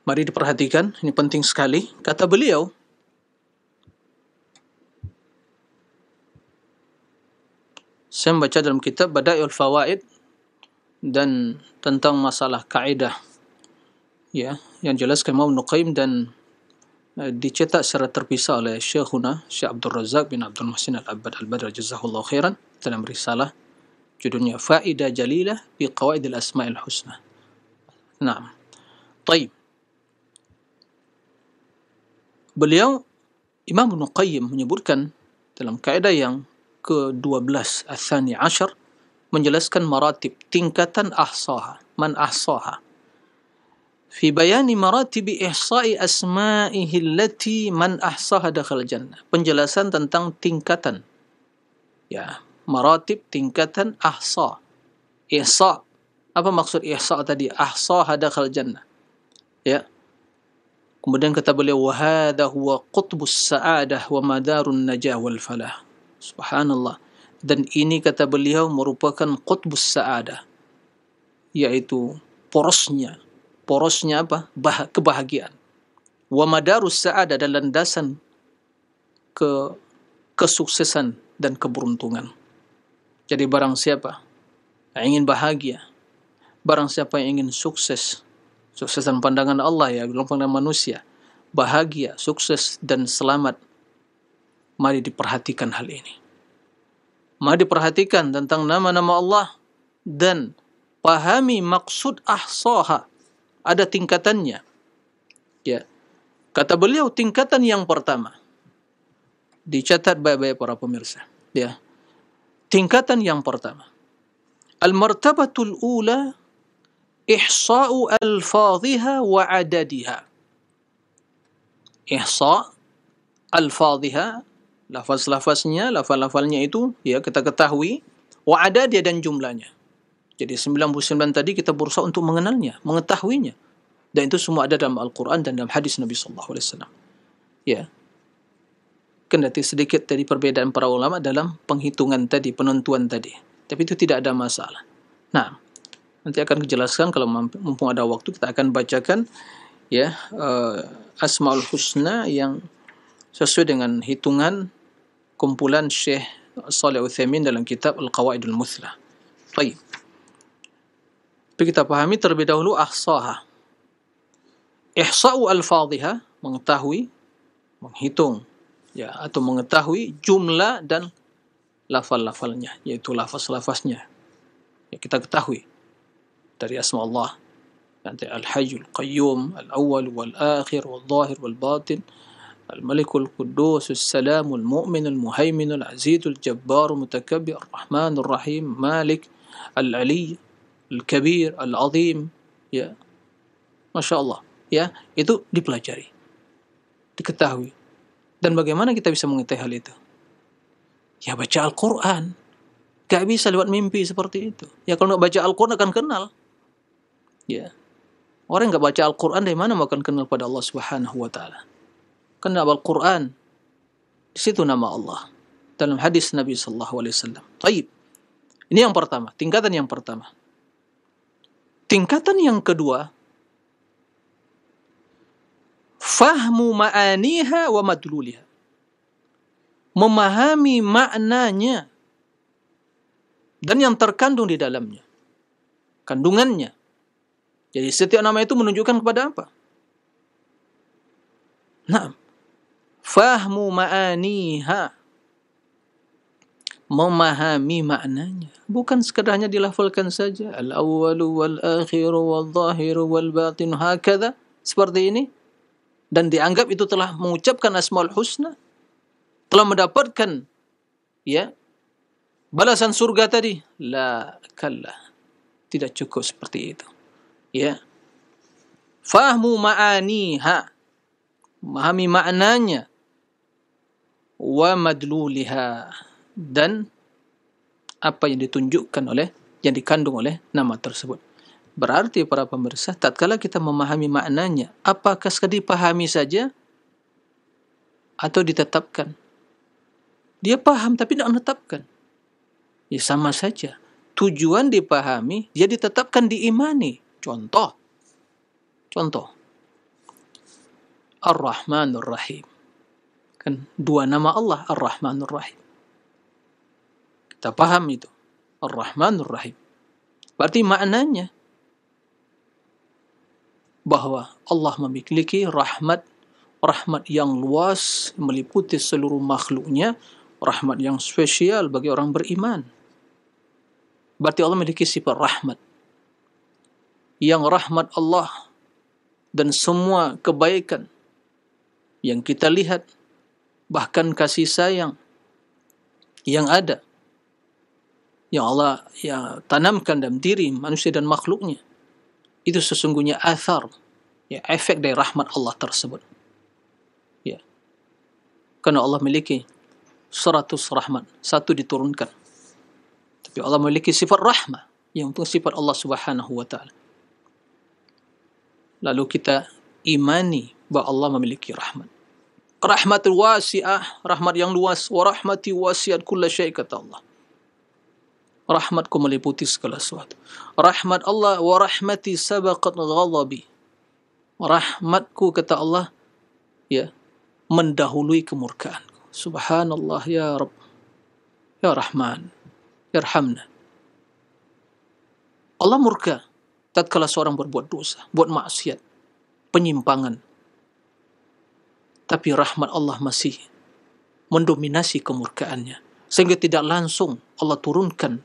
mari diperhatikan, ini penting sekali. Kata beliau, saya membaca dalam kitab Bada'iul Fawaid dan tentang masalah kaidah ya yang jelaskan Imam Ibnu Qayyim dan dicetak secara terpisah oleh Syekhuna Syekh Abdul Razak bin Abdul Muhsin Al-Abbad Al-Badr jazahullahu khairan dalam risalah judulnya Faidah Jalilah fi Qawaidil Asma'il Husna. Nah, baik. Beliau Imam Ibnu Qayyim menyebutkan dalam kaidah yang ke-12 Ats-Tsani Asyar menjelaskan maratib tingkatan ahsaha, man ahsaha. Fi bayani maratibi ihsa'i asma'ihi allati man ahsaha dakhal jannah. Penjelasan tentang tingkatan. Ya, maratib tingkatan ahsa. Ihsa. Apa maksud ihsa tadi? Ahsaha dakhal jannah. Ya. Kemudian kata beliau wa hadha huwa qutbus sa'adah wa madarun najah wal falah. Subhanallah. Dan ini kata beliau merupakan qutbus sa'adah, yaitu porosnya apa? Kebahagiaan. Wa madarus sa'adah, dan landasan kesuksesan dan keberuntungan. Jadi barang siapa yang ingin bahagia, barang siapa yang ingin sukses dalam pandangan Allah ya, dalam pandangan manusia, bahagia, sukses dan selamat, mari diperhatikan hal ini. Mari diperhatikan tentang nama-nama Allah dan pahami maksud ahsaha. Ada tingkatannya. Ya. Kata beliau tingkatan yang pertama. Dicatat baik-baik para pemirsa. Ya. Tingkatan yang pertama. Al-martabatul ula ihsa'u al-fadhiha wa adadiha. Ihsa' al-fadhiha, lafaz-lafaznya, lafal-lafalnya itu ya kita ketahui, wa adadiha, dan jumlahnya. Jadi 99 tadi kita berusaha untuk mengenalnya, mengetahuinya. Dan itu semua ada dalam Al-Quran dan dalam hadis Nabi SAW. Ya. Kendati sedikit tadi perbedaan para ulama dalam penghitungan tadi, penentuan tadi. Tapi itu tidak ada masalah. Nah, nanti akan dijelaskan kalau mumpung ada waktu kita akan bacakan ya Asmaul Husna yang sesuai dengan hitungan kumpulan Syekh Shalih Utsaimin dalam kitab Al-Qawaidul Muthlah. Baik. Tapi kita pahami terlebih dahulu ahsaha. Ihsa'u al-fadhiha, mengetahui, menghitung ya, atau mengetahui jumlah dan lafal-lafalnya, yaitu lafaz-lafaznya. Ya, kita ketahui dari asma Allah. Nanti Al-Hayyul Qayyum, Al-Awwal wal-Akhir wal-Zahir wal-Batin, Al-Malikul Quddus, As-Salamul Mu'minul Muhaiminul Azizul Jabbarul Mutakabbir, Ar-Rahmanur Rahim, Malik, Al-Ali, Al-Kabir, Al-Azim, ya. Masya Allah, ya, itu dipelajari, diketahui. Dan bagaimana kita bisa mengetahui hal itu? Ya baca Al-Quran. Gak bisa lewat mimpi seperti itu. Ya kalau nggak baca Al-Quran akan kenal. Ya, orang yang nggak baca Al-Quran dari mana mau akan kenal pada Allah Subhanahu Wa Taala? Kenal Al-Quran, di situ nama Allah. dalam hadis Nabi sallallahu alaihi wasallam. Baik. Ini yang pertama, tingkatan yang pertama. Tingkatan yang kedua, fahmu ma'aniha wa madluliha. Memahami maknanya dan yang terkandung di dalamnya. Kandungannya. Jadi setiap nama itu menunjukkan kepada apa? Nah, fahmu ma'aniha. Memahami maknanya. Bukan sekedarnya dilafalkan saja. Al-awwalu wal-akhiru wal-zahiru wal-batinu. Hakadha. Seperti ini. Dan dianggap itu telah mengucapkan Asmaul Husna. Telah mendapatkan balasan surga tadi. La kallah. Tidak cukup seperti itu. Fahmu ma'aniha. Memahami maknanya. Wa madluliha. Dan apa yang ditunjukkan oleh, yang dikandung oleh nama tersebut. Berarti para pemirsa, tatkala kita memahami maknanya, apakah sekadar dipahami saja atau ditetapkan? Dia paham tapi tidak menetapkan. Ya sama saja. Tujuan dipahami, dia ditetapkan, diimani. Contoh. Ar-Rahmanur Rahim. Kan dua nama Allah, Ar-Rahmanur Rahim. Kita paham itu. Ar-Rahmanur Rahim. Berarti maknanya bahwa Allah memiliki rahmat yang luas, meliputi seluruh makhluknya, rahmat yang spesial bagi orang beriman. Berarti Allah memiliki sifat rahmat. Yang rahmat Allah dan semua kebaikan yang kita lihat, bahkan kasih sayang yang ada, yang Allah tanamkan dalam diri manusia dan makhluknya, itu sesungguhnya athar, efek dari rahmat Allah tersebut. Karena Allah memiliki 100 rahmat, satu diturunkan. Tapi Allah memiliki sifat rahmah, yang itu sifat Allah Subhanahu wa ta'ala. Lalu kita imani bahwa Allah memiliki rahmat. Rahmatul wasi'ah, rahmat yang luas. Wa rahmati wasi'at kulla syai', kata Allah. Rahmatku meliputi segala sesuatu. Rahmat Allah, wa rahmati sabaqat ghadabi. Rahmatku, kata Allah, mendahului kemurkaanku. Subhanallah, ya Rabb, ya Rahman, irhamna. Allah murka tatkala seorang berbuat dosa, buat maksiat, penyimpangan. Tapi rahmat Allah masih mendominasi kemurkaannya, sehingga tidak langsung Allah turunkan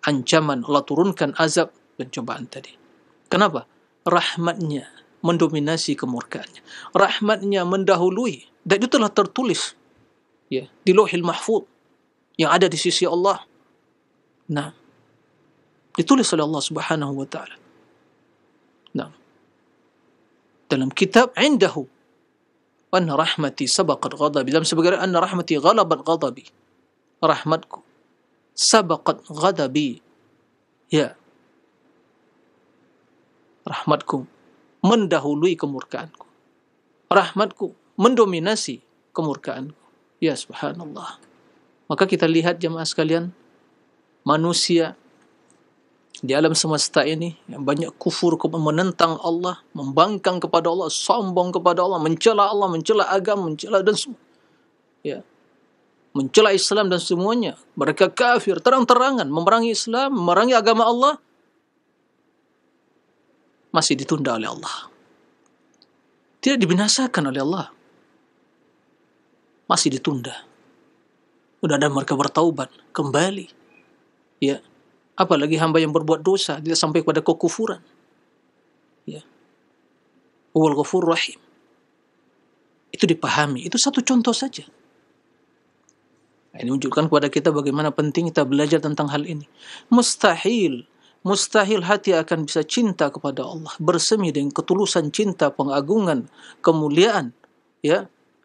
ancaman, Allah turunkan azab dan cobaan tadi. Kenapa? Rahmatnya mendominasi kemurkaannya. Rahmatnya mendahului, dan itu telah tertulis di Lauhil Mahfuz yang ada di sisi Allah. Nah, ditulis oleh Allah Subhanahu wa ta'ala. Nah, dalam kitab indahu anna rahmati sabaqat ghadabi, dalam sebagian anna rahmati ghalabat ghadabi, rahmatku sabaqat ghadabi, rahmatku mendahului kemurkaanku, rahmatku mendominasi kemurkaanku. Ya subhanallah. Maka kita lihat jemaah sekalian, manusia di alam semesta ini yang banyak kufur, menentang Allah, membangkang kepada Allah, sombong kepada Allah, mencela Allah, mencela agama, mencela dan semua, mencela Islam dan semuanya. Mereka kafir terang-terangan, memerangi Islam, memerangi agama Allah, masih ditunda oleh Allah. Tidak dibinasakan oleh Allah, masih ditunda. Udah ada mereka bertaubat kembali. Apalagi hamba yang berbuat dosa tidak sampai kepada kekufuran. Wal Ghafur Rahim. Itu dipahami. Itu satu contoh saja. Ini menunjukkan kepada kita bagaimana penting kita belajar tentang hal ini. Mustahil hati akan bisa cinta kepada Allah, bersemi dengan ketulusan cinta, pengagungan, kemuliaan,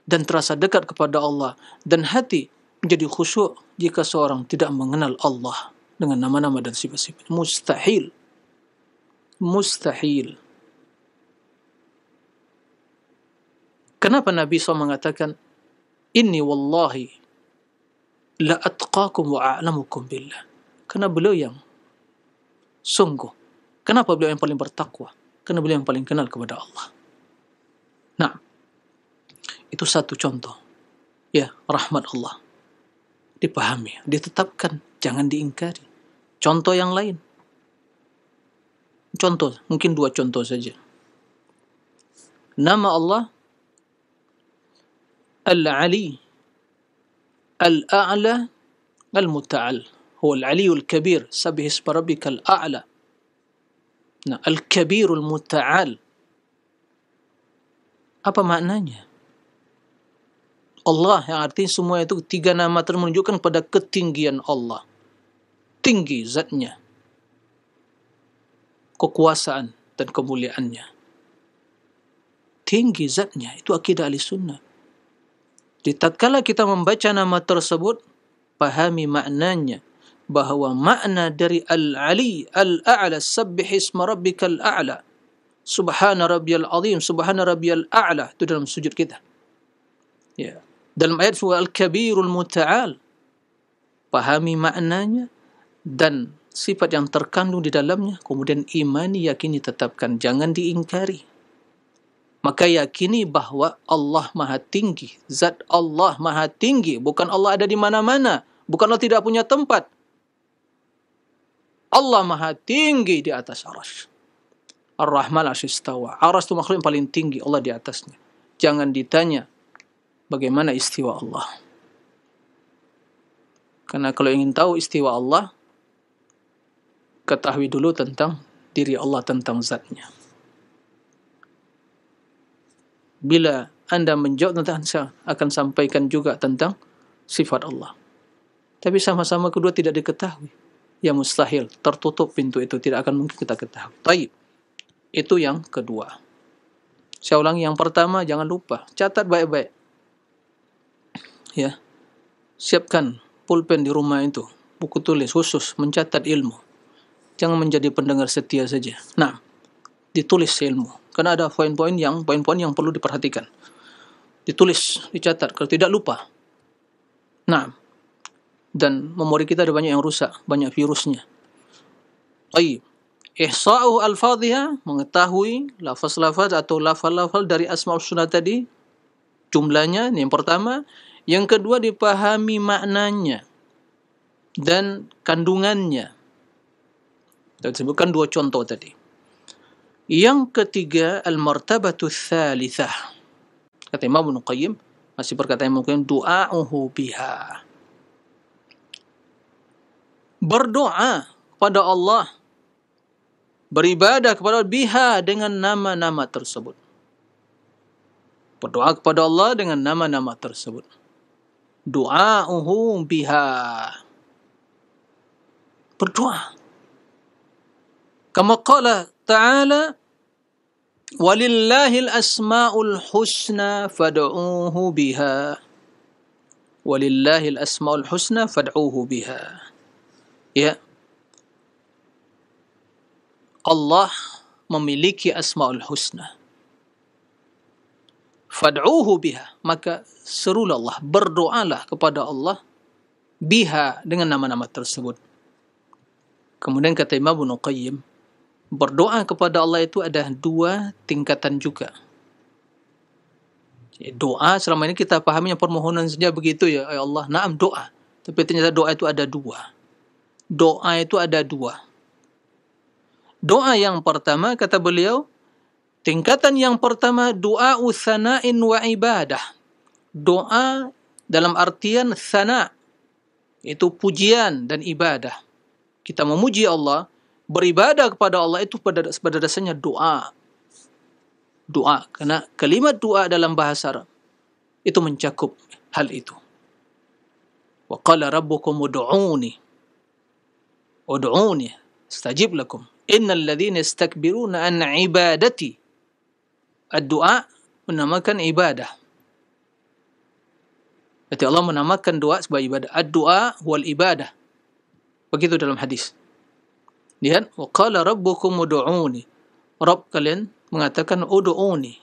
dan terasa dekat kepada Allah, dan hati menjadi khusyuk jika seorang tidak mengenal Allah dengan nama-nama dan sifat-sifat. Mustahil. Kenapa Nabi SAW mengatakan Inni wallahi la atqakum wa a'lamukum billah. Karena beliau yang sungguh. Kenapa beliau yang paling bertakwa? Karena beliau yang paling kenal kepada Allah. Nah, itu satu contoh. Ya, rahmat Allah. Dipahami, ditetapkan, jangan diingkari. Contoh yang lain. Contoh, mungkin 2 contoh saja. Nama Allah Al-Ali, Al-A'la, Al-Muta'al. Huwa Al-Aliyul Kabir, sabbih isma rabbikal a'la. Nah, Al-Kabirul Muta'al. Apa maknanya? Allah yang artinya semua itu 3 nama menunjukkan pada ketinggian Allah. Tinggi zatnya, kekuasaan dan kemuliaannya. Tinggi zatnya, itu akidah Ahlussunnah. Di tatkala kita membaca nama tersebut, pahami maknanya, bahwa makna dari Al-Ali, Al-A'la, sabbih isma rabbikal a'la, subhana rabbiyal azim, subhana rabbiyal a'la, itu dalam sujud kita. Ya. Dalam ayat surah Al-Kabirul Muta'al, pahami maknanya dan sifat yang terkandung di dalamnya, kemudian imani, yakini, tetapkan, jangan diingkari. Maka yakini bahwa Allah Maha Tinggi, zat Allah Maha Tinggi, bukan Allah ada di mana-mana, bukan Allah tidak punya tempat. Allah Maha Tinggi di atas arasy. Ar-Rahman al-Istawa. Arasy itu makhluk yang paling tinggi, Allah di atasnya. Jangan ditanya bagaimana istiwa Allah. Karena kalau ingin tahu istiwa Allah, ketahui dulu tentang diri Allah, tentang zatnya. Bila Anda menjawab tentang, saya akan sampaikan juga tentang sifat Allah. Tapi sama-sama kedua tidak diketahui. Ya mustahil, tertutup pintu itu, tidak akan mungkin kita ketahui. Taib. Itu yang kedua. Saya ulangi, yang pertama, jangan lupa, catat baik-baik. Ya. Siapkan pulpen di rumah itu, buku tulis khusus, mencatat ilmu. Jangan menjadi pendengar setia saja. Nah, ditulis ilmu. Karena ada poin-poin yang perlu diperhatikan. Ditulis, dicatat, kalau tidak lupa. Nah, dan memori kita ada banyak yang rusak, banyak virusnya. Baik. Ihsa'u al-fadhiha, mengetahui lafaz-lafaz atau lafal-lafal dari Asmaul Husna tadi, jumlahnya, ini yang pertama. Yang kedua, dipahami maknanya dan kandungannya. Kita sebutkan 2 contoh tadi. Yang ketiga, al-martabatu tsalitsah. Kata Imam Ibnu Qayyim, masih perkataan Imam Qayyim, du'a'uhu biha. Berdoa kepada Allah, beribadah kepada Allah, biha, dengan nama-nama tersebut. Berdoa kepada Allah dengan nama-nama tersebut. Du'a'uhu biha. Berdoa. Kama qala ta'ala, walillahil asma'ul husna fad'uuhu biha. Walillahil asma'ul husna fad'uuhu biha. Ya. Allah memiliki asma'ul husna. Fad'uuhu biha. Maka serulah Allah, berdoalah kepada Allah biha, dengan nama-nama tersebut. Kemudian kata Imam Ibnu Qayyim, berdoa kepada Allah itu ada 2 tingkatan juga. Doa selama ini kita pahaminya permohonan saja begitu ya, ya Allah, naam doa. Tapi ternyata doa itu ada 2. Doa itu ada 2. Doa yang pertama, kata beliau, tingkatan yang pertama, doa tsana'in wa ibadah. Doa dalam artian tsana, itu pujian dan ibadah. Kita memuji Allah, beribadah kepada Allah itu pada dasarnya doa. Doa, karena kalimat doa dalam bahasa Arab itu mencakup hal itu. Wa qala rabbukum ud'uni astajib lakum innal ladzina yastakbiruna an ibadati. Ad-du'a menamakan ibadah. Berarti Allah menamakan doa sebagai ibadah. Ad-du'a wal ibadah. Begitu dalam hadis. Lihat, wa qala rabbukum ud'uni. Rabb kalian mengatakan ud'uni.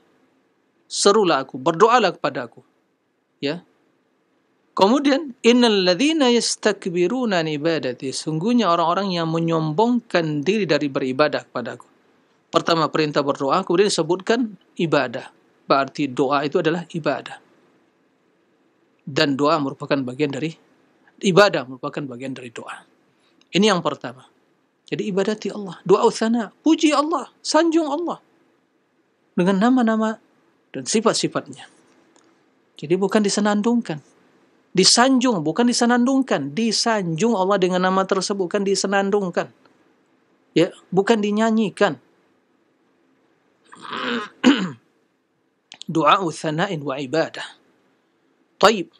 Serulah aku, berdoalah kepada aku. Ya. Kemudian innal ladzina yastakbiruna an ibadati, sungguhnya orang-orang yang menyombongkan diri dari beribadah kepadaku. Pertama perintah berdoa, kemudian disebutkan ibadah. Berarti doa itu adalah ibadah. Dan doa merupakan bagian dari ibadah, merupakan bagian dari doa. Ini yang pertama. Jadi ibadati Allah, doa tsana, puji Allah, sanjung Allah dengan nama-nama dan sifat-sifatnya. Jadi bukan disenandungkan. Disanjung, bukan disenandungkan. Disanjung Allah dengan nama tersebut, bukan disenandungkan. Ya, bukan dinyanyikan. Du'a tsana'in wa ibadah. Taib.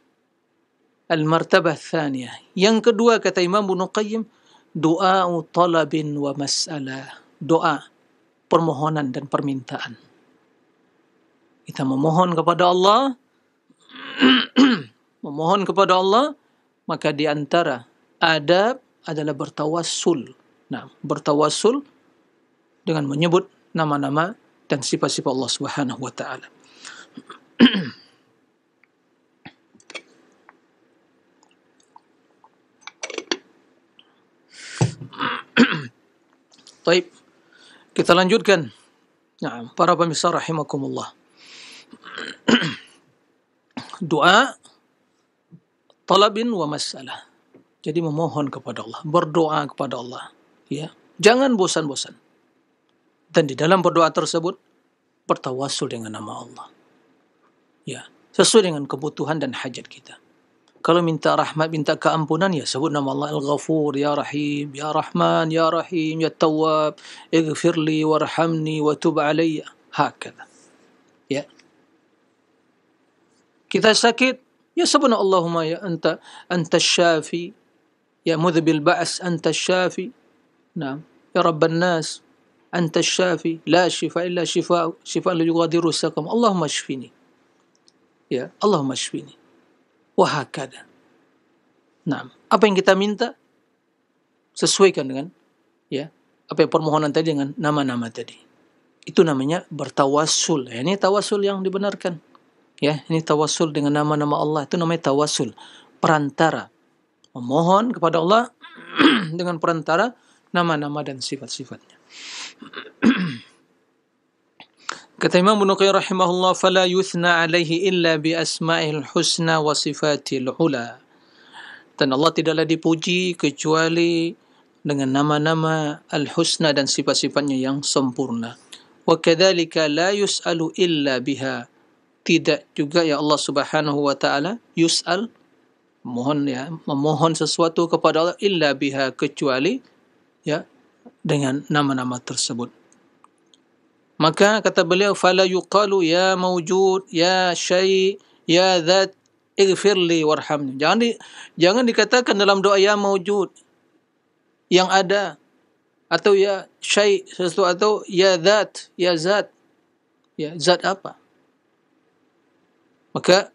Al-martabah tsaniyah. Yang kedua kata Imam Ibnu Qayyim, doa talabin wa mas'alah. Doa, permohonan dan permintaan. Kita memohon kepada Allah, memohon kepada Allah, maka di antara adab adalah bertawassul. Nah, bertawassul dengan menyebut nama-nama dan sifat-sifat Allah Subhanahu wa taala. Baik, kita lanjutkan. Nah, para pemirsa rahimakumullah. Doa talabin wa mas'alah. Jadi memohon kepada Allah, berdoa kepada Allah, ya. Jangan bosan-bosan. Dan di dalam berdoa tersebut bertawassul dengan nama Allah. Ya, sesuai dengan kebutuhan dan hajat kita. Kalau minta rahmat, minta keampunan, ya sebut nama Allah Al-Ghafur, Ya Rahim, Ya Rahman, Ya Rahim, Ya Tawwab, Ighfirli warhamni wa tub alayya. Hakadha. Ya. Kita sakit, ya sebut Allahumma ya anta syafi, ya mudhbil ba's anta syafi. Naam, ya Rabban nas, anta syafi, la shifa illa shifa, shifa la yughadiru saqam. Allahumma shfini. Ya, Allahumma shfini. Wahakada. Nah, apa yang kita minta sesuaikan dengan ya apa yang permohonan tadi dengan nama-nama tadi. Itu namanya bertawassul. Ya, ini tawassul yang dibenarkan. Ya, ini tawassul dengan nama-nama Allah. Itu namanya tawassul, perantara. Memohon kepada Allah dengan perantara nama-nama dan sifat-sifatnya. Kata Imam Ibnu Qayyim rahimahullah, fala yuthna alaihi illa bi asma'il husna wa sifatil ula. Dan Allah tidaklah dipuji kecuali dengan nama-nama al-husna dan sifat-sifatnya yang sempurna. Wa kadzalika la yus'alu illa biha. Tidak juga ya Allah Subhanahu wa taala yus'al, memohon sesuatu kepada Allah illa biha, kecuali ya dengan nama-nama tersebut. Maka kata beliau, fala yuqalu ya mawjud, ya syai', ya dzat, ighfirli warhamni. Jangan dikatakan dalam doa ya mawjud, yang ada, atau ya syai' sesuatu, atau ya dzat, ya zat. Ya zat apa? Maka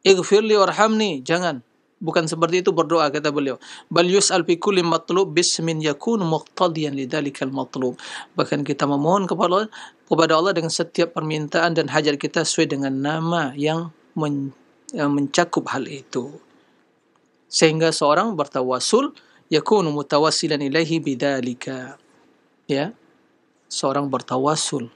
ighfirli warhamni, jangan. Bukan seperti itu berdoa, kata beliau. Bal yus'al fi kulli matlub bismin yakunu muqtadiyan lidzalikal matlub. Bahkan kita memohon kepada Allah dengan setiap permintaan dan hajat kita sesuai dengan nama yang mencakup hal itu. Sehingga seorang bertawassul yakunu mutawassilan ilaihi bidzalika. Ya. Seorang bertawassul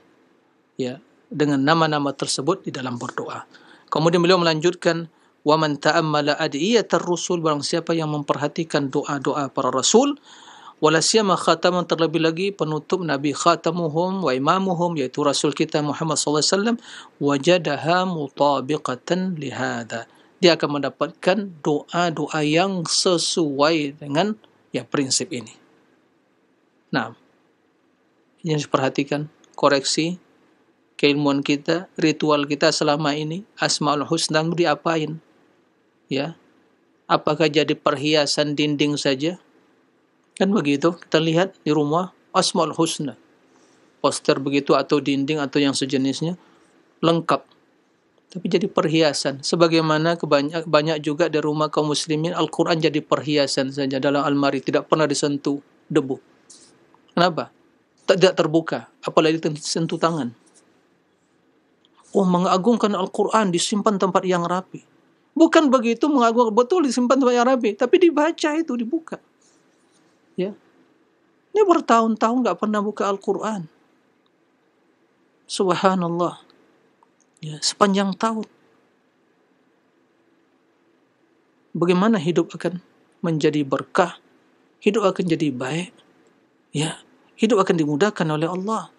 ya dengan nama-nama tersebut di dalam berdoa. Kemudian beliau melanjutkan, wa man ta'ammala adiyatar rusul, barang siapa yang memperhatikan doa-doa para rasul, wala siyama khataman, terlebih lagi penutup nabi, khatamuhum wa imamuhum, yaitu rasul kita Muhammad sallallahu alaihi wasallam, wajadaha mutabiqatan lihada. Dia akan mendapatkan doa-doa yang sesuai dengan ya prinsip ini. Nah, ini harus perhatikan, koreksi keilmuan kita, ritual kita selama ini, Asmaul Husna diapain? Ya, apakah jadi perhiasan dinding saja? Kan begitu, kita lihat di rumah Asmaul Husna, poster begitu atau dinding atau yang sejenisnya lengkap, tapi jadi perhiasan. Sebagaimana banyak juga di rumah kaum muslimin Al-Quran jadi perhiasan saja dalam almari, tidak pernah disentuh debu. Kenapa? Tidak terbuka, apalagi disentuh tangan. Oh, mengagungkan Al-Quran disimpan tempat yang rapi. Bukan begitu mengaku betul disimpan di Arabi, tapi dibaca itu, dibuka. Ya. Ini bertahun-tahun nggak pernah buka Al-Quran. Subhanallah. Ya, sepanjang tahun. Bagaimana hidup akan menjadi berkah, hidup akan jadi baik, ya, hidup akan dimudahkan oleh Allah.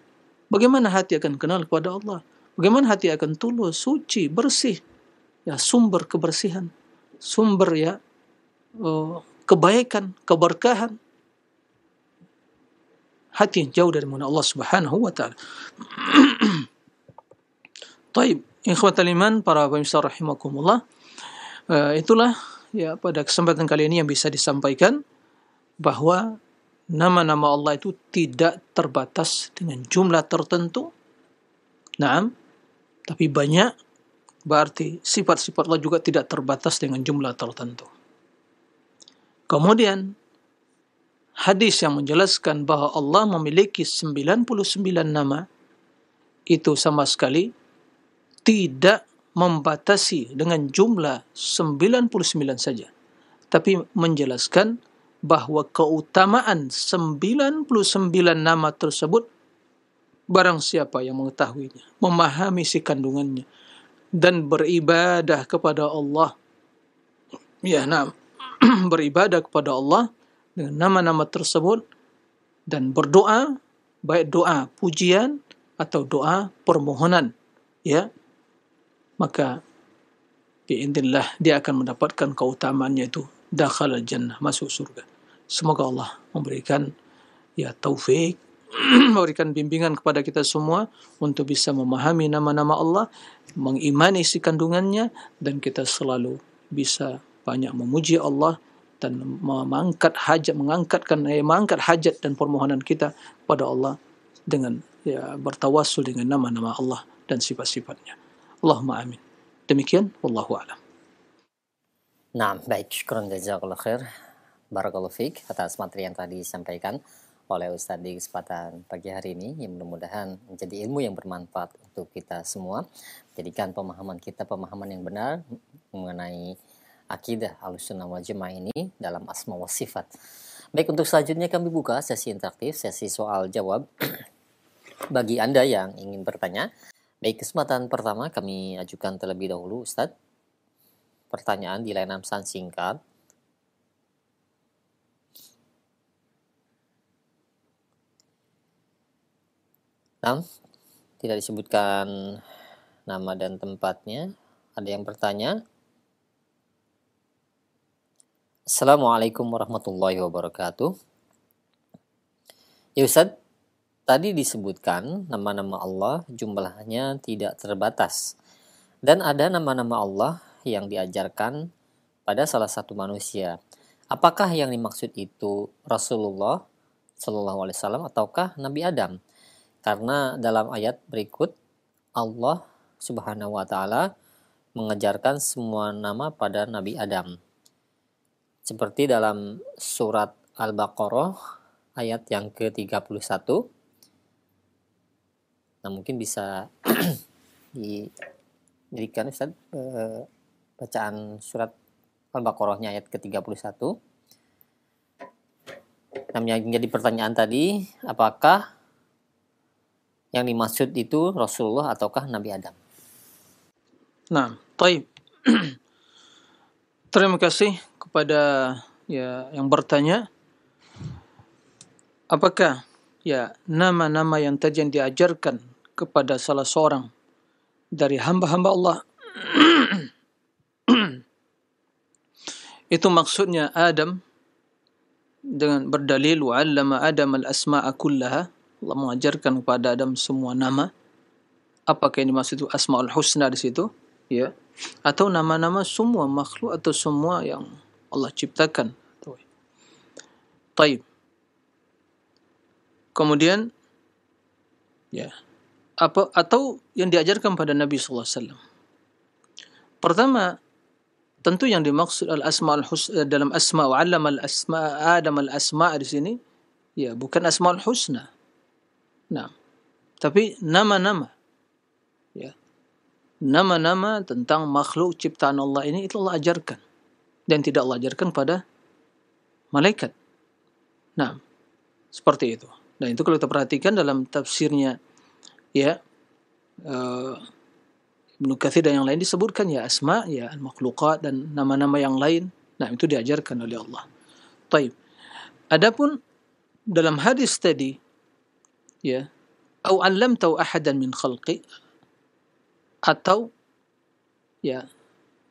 Bagaimana hati akan kenal kepada Allah, bagaimana hati akan tulus, suci, bersih, ya, sumber kebersihan, sumber ya kebaikan, keberkahan, hati yang jauh dari mana Allah Subhanahu wa taala. Taib, ikhwatal iman, para pemirsa rahimakumullah, itulah ya pada kesempatan kali ini yang bisa disampaikan, bahwa nama-nama Allah itu tidak terbatas dengan jumlah tertentu. Naam, tapi banyak, berarti sifat-sifat Allah juga tidak terbatas dengan jumlah tertentu. Kemudian hadis yang menjelaskan bahwa Allah memiliki 99 nama itu sama sekali tidak membatasi dengan jumlah 99 saja, tapi menjelaskan bahwa keutamaan 99 nama tersebut, barang siapa yang mengetahuinya, memahami isi kandungannya, dan beribadah kepada Allah, ya, nah, beribadah kepada Allah dengan nama-nama tersebut, dan berdoa, baik doa pujian atau doa permohonan, ya, maka biidznillah dia akan mendapatkan keutamaannya itu dakhala jannah, masuk surga. Semoga Allah memberikan ya taufik, memberikan bimbingan kepada kita semua untuk bisa memahami nama-nama Allah, mengimani isi kandungannya, dan kita selalu bisa banyak memuji Allah dan mengangkat hajat dan permohonan kita pada Allah dengan ya bertawassul dengan nama-nama Allah dan sifat-sifatnya. Allahumma amin. Demikian, wallahu a'lam. Nah, baik, syukran jazakallah khair. Barakallahu fiik atas materi yang tadi disampaikan oleh Ustadz di kesempatan pagi hari ini, yang mudah-mudahan menjadi ilmu yang bermanfaat untuk kita semua, jadikan pemahaman kita pemahaman yang benar mengenai akidah Ahlussunnah wal Jamaah ini dalam asma wa sifat. Baik, untuk selanjutnya kami buka sesi interaktif, sesi soal jawab bagi Anda yang ingin bertanya. Baik, kesempatan pertama kami ajukan terlebih dahulu, Ustadz. Pertanyaan di layanan pesan singkat. Nah, tidak disebutkan nama dan tempatnya. Ada yang bertanya. Assalamualaikum warahmatullahi wabarakatuh. Ya Ustadz, tadi disebutkan nama-nama Allah jumlahnya tidak terbatas. Dan ada nama-nama Allah yang diajarkan pada salah satu manusia. Apakah yang dimaksud itu Rasulullah Shallallahu Alaihi Wasallam ataukah Nabi Adam? Karena dalam ayat berikut Allah Subhanahu Wa Taala mengajarkan semua nama pada Nabi Adam. Seperti dalam surat Al-Baqarah ayat yang ke-31. Nah, mungkin bisa diberikan Ustaz bacaan surat Al-Baqarahnya ayat ke-31. Nah, yang menjadi pertanyaan tadi, apakah yang dimaksud itu Rasulullah ataukah Nabi Adam? Nah, taib. Terima kasih kepada ya yang bertanya. Apakah ya nama-nama yang tadi yang diajarkan kepada salah seorang dari hamba-hamba Allah itu maksudnya Adam, dengan berdalil wa'allama Adam al-asma'a kullaha, Allah mengajarkan kepada Adam semua nama. Apakah yang dimaksud itu Asmaul Husna di situ, ya, atau nama-nama semua makhluk atau semua yang Allah ciptakan? Taib. Kemudian ya, apa atau yang diajarkan pada Nabi sallallahu alaihi wasallam. Pertama, tentu yang dimaksud al-asmaul husna dalam asma wa 'allama al-asma Adam al-asma di sini ya bukan asmaul husna. Nah, tapi nama-nama. Ya. nama-nama tentang makhluk ciptaan Allah ini itu Allah ajarkan dan tidak Allah ajarkan pada malaikat. Nah, seperti itu. Nah, itu kalau kita perhatikan dalam tafsirnya ya Ibnu Katsir dan yang lain disebutkan ya asma, ya al-makhluqat dan nama-nama yang lain. Nah, itu diajarkan oleh Allah. Taib. Adapun dalam hadis tadi ya, au 'allamtu ahadan min khalqi, atau ya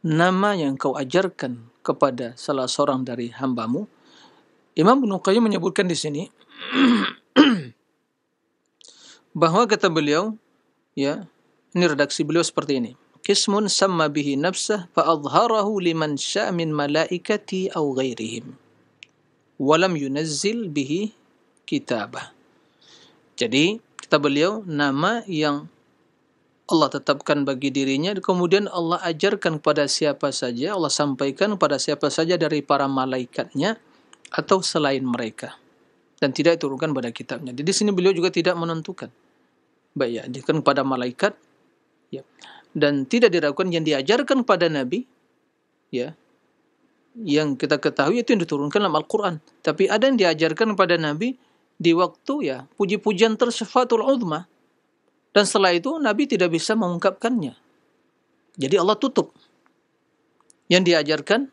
nama yang kau ajarkan kepada salah seorang dari hambamu. Imam Ibnu Qayyim menyebutkan di sini bahwa kata beliau ya, ini redaksi beliau seperti ini. Qismun samma bihi nafsah fa adharahu liman syaa min malaikati aw ghairihim wa lam yunazzil bihi kitabah. Jadi kata beliau, nama yang Allah tetapkan bagi dirinya, kemudian Allah ajarkan kepada siapa saja, Allah sampaikan kepada siapa saja dari para malaikatnya atau selain mereka, dan tidak diturunkan pada kitabnya. Jadi di sini beliau juga tidak menentukan, baik ya, diajarkan kepada malaikat, ya, dan tidak diragukan yang diajarkan kepada Nabi, ya, yang kita ketahui itu yang diturunkan dalam Al-Quran. Tapi ada yang diajarkan kepada Nabi di waktu ya puji-pujian tersifatul uzma, dan setelah itu Nabi tidak bisa mengungkapkannya. Jadi Allah tutup yang diajarkan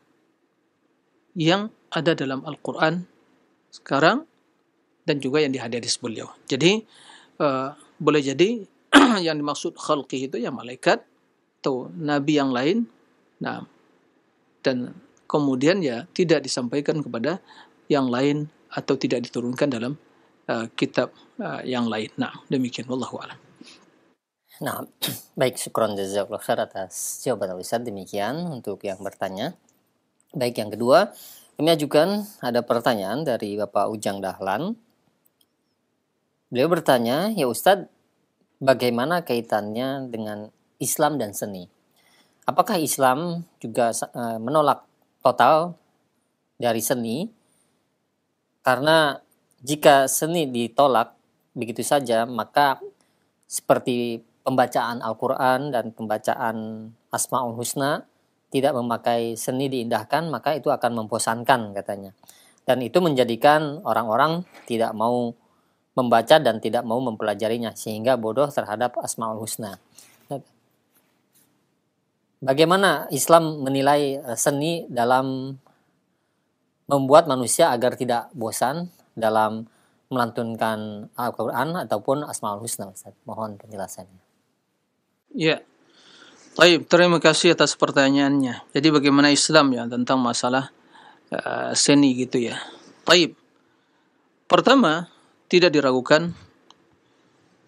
yang ada dalam Al-Quran sekarang dan juga yang di hadis beliau. Jadi boleh jadi yang dimaksud khalqi itu ya malaikat atau nabi yang lain. Nah, dan kemudian ya tidak disampaikan kepada yang lain atau tidak diturunkan dalam kitab yang lain. Nah, demikian wallahu a'lam. Nah, baik, syukron jazakallahu khair atas jawaban Ustaz. Demikian untuk yang bertanya. Baik, yang kedua, kami ajukan ada pertanyaan dari Bapak Ujang Dahlan. Beliau bertanya, ya Ustaz, bagaimana kaitannya dengan Islam dan seni? Apakah Islam juga menolak total dari seni? Karena jika seni ditolak begitu saja, maka seperti pembacaan Al-Quran dan pembacaan Asma'ul Husna tidak memakai seni diindahkan, maka itu akan membosankan katanya. Dan itu menjadikan orang-orang tidak mau membaca dan tidak mau mempelajarinya, sehingga bodoh terhadap Asma'ul Husna. Bagaimana Islam menilai seni dalam membuat manusia agar tidak bosan dalam melantunkan Al-Quran ataupun Asma'ul Husna, Ustaz? Mohon penjelasannya. Ya, baik, terima kasih atas pertanyaannya. Jadi bagaimana Islam ya tentang masalah seni gitu ya. Baik, pertama tidak diragukan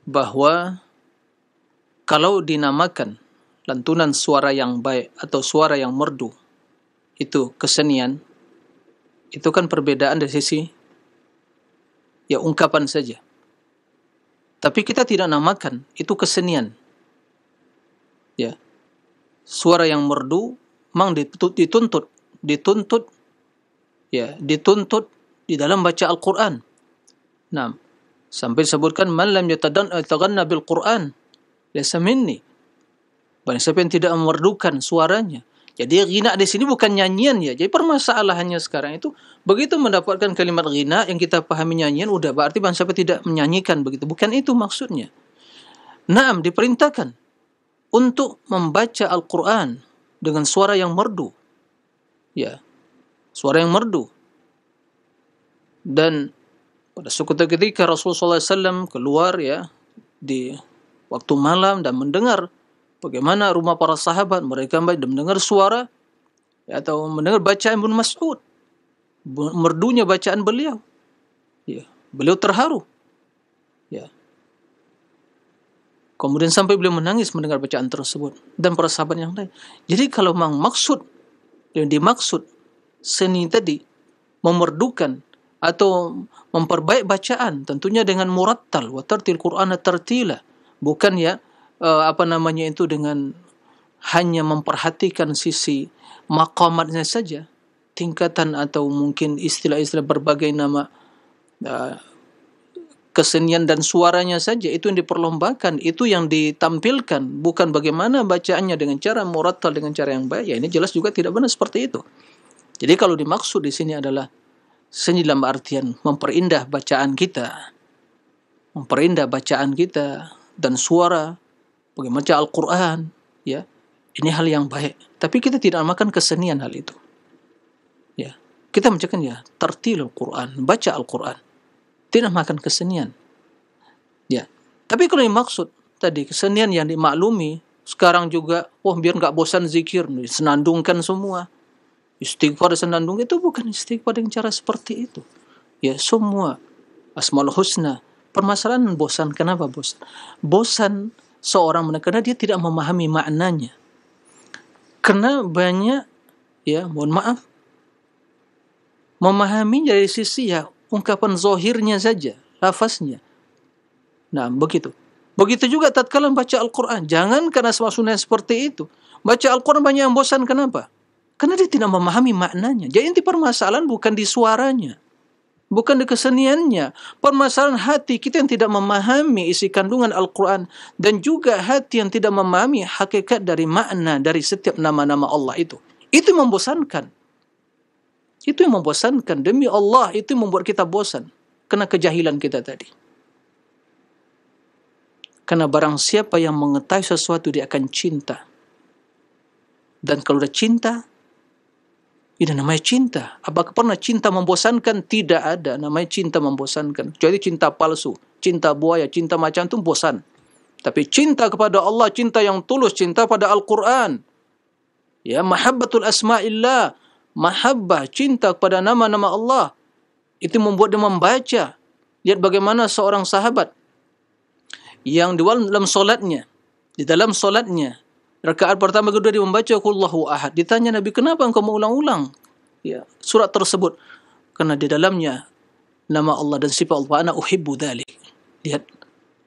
bahwa kalau dinamakan lantunan suara yang baik atau suara yang merdu itu kesenian, itu kan perbedaan dari sisi ya ungkapan saja. Tapi kita tidak namakan itu kesenian. Ya. Suara yang merdu memang dituntut ya, dituntut di dalam baca Al-Qur'an. Nah, sampai disebutkan man lam yataghanna bil Qur'an laysa minni. Barang siapa yang tidak memerdukan suaranya. Jadi ghina di sini bukan nyanyian ya. Jadi permasalahannya sekarang itu begitu mendapatkan kalimat ghina yang kita pahami nyanyian, udah berarti barang siapa tidak menyanyikan begitu. Bukan itu maksudnya. Naam, diperintahkan untuk membaca Al-Quran dengan suara yang merdu. Ya, suara yang merdu. Dan pada suatu ketika Rasulullah SAW keluar ya di waktu malam dan mendengar bagaimana rumah para sahabat, mereka mendengar suara ya, atau mendengar bacaan Ibnu Mas'ud, merdunya bacaan beliau. Ya, beliau terharu. Ya. Kemudian sampai beliau menangis mendengar bacaan tersebut dan para sahabat yang lain. Jadi kalau memang maksud yang dimaksud seni tadi memerdukan atau memperbaik bacaan, tentunya dengan murattal wa tartil Qur'ana tartila, bukan ya itu dengan hanya memperhatikan sisi maqamatnya saja, tingkatan atau mungkin istilah-istilah berbagai nama kesenian dan suaranya saja itu yang diperlombakan, itu yang ditampilkan, bukan bagaimana bacaannya dengan cara murattal, dengan cara yang baik. Ya, ini jelas juga tidak benar seperti itu. Jadi kalau dimaksud di sini adalah seni dalam artian memperindah bacaan kita dan suara, bagaimana baca Al-Quran, ya, ini hal yang baik. Tapi kita tidak makan kesenian hal itu. Ya, kita menjaga ya tartilul Quran, baca Al-Quran, tidak makan kesenian. Ya, tapi kalau dimaksud tadi kesenian yang dimaklumi sekarang juga, biar nggak bosan zikir, senandungkan semua. Istighfar senandung itu bukan istighfar dengan cara seperti itu. Ya, semua Asmaul Husna. Permasalahan bosan. Kenapa bosan? Bosan seorang karena dia tidak memahami maknanya. Karena banyak, ya, mohon maaf, memahami dari sisi ya ungkapan zahirnya saja, lafaznya. Nah, begitu. Begitu juga tatkala baca Al-Quran. Jangan karena sunnah seperti itu. Baca Al-Quran banyak yang bosan. Kenapa? Karena dia tidak memahami maknanya. Jadi inti permasalahan bukan di suaranya, bukan di keseniannya. Permasalahan hati kita yang tidak memahami isi kandungan Al-Quran, dan juga hati yang tidak memahami hakikat dari makna dari setiap nama-nama Allah itu. Itu yang membosankan. Itu yang membosankan. Demi Allah, itu yang membuat kita bosan. Karena kejahilan kita tadi. Karena barang siapa yang mengetahui sesuatu, dia akan cinta. Dan kalau udah cinta, ini namanya cinta. Apakah pernah cinta membosankan? Tidak ada. Namanya cinta membosankan. Jadi cinta palsu, cinta buaya, cinta macam itu bosan. Tapi cinta kepada Allah, cinta yang tulus, cinta pada Al-Quran. Ya, mahabbatul asma'illah. Mahabbah, cinta kepada nama-nama Allah. Itu membuat dia membaca. Lihat bagaimana seorang sahabat yang di dalam solatnya, rakaat pertama kedua dia membaca Qul Huwallahu ahad. Ditanya Nabi, kenapa engkau mengulang-ulang ya surat tersebut? Karena di dalamnya nama Allah dan sifat Allah. Ana uhibbu dzalik. Lihat,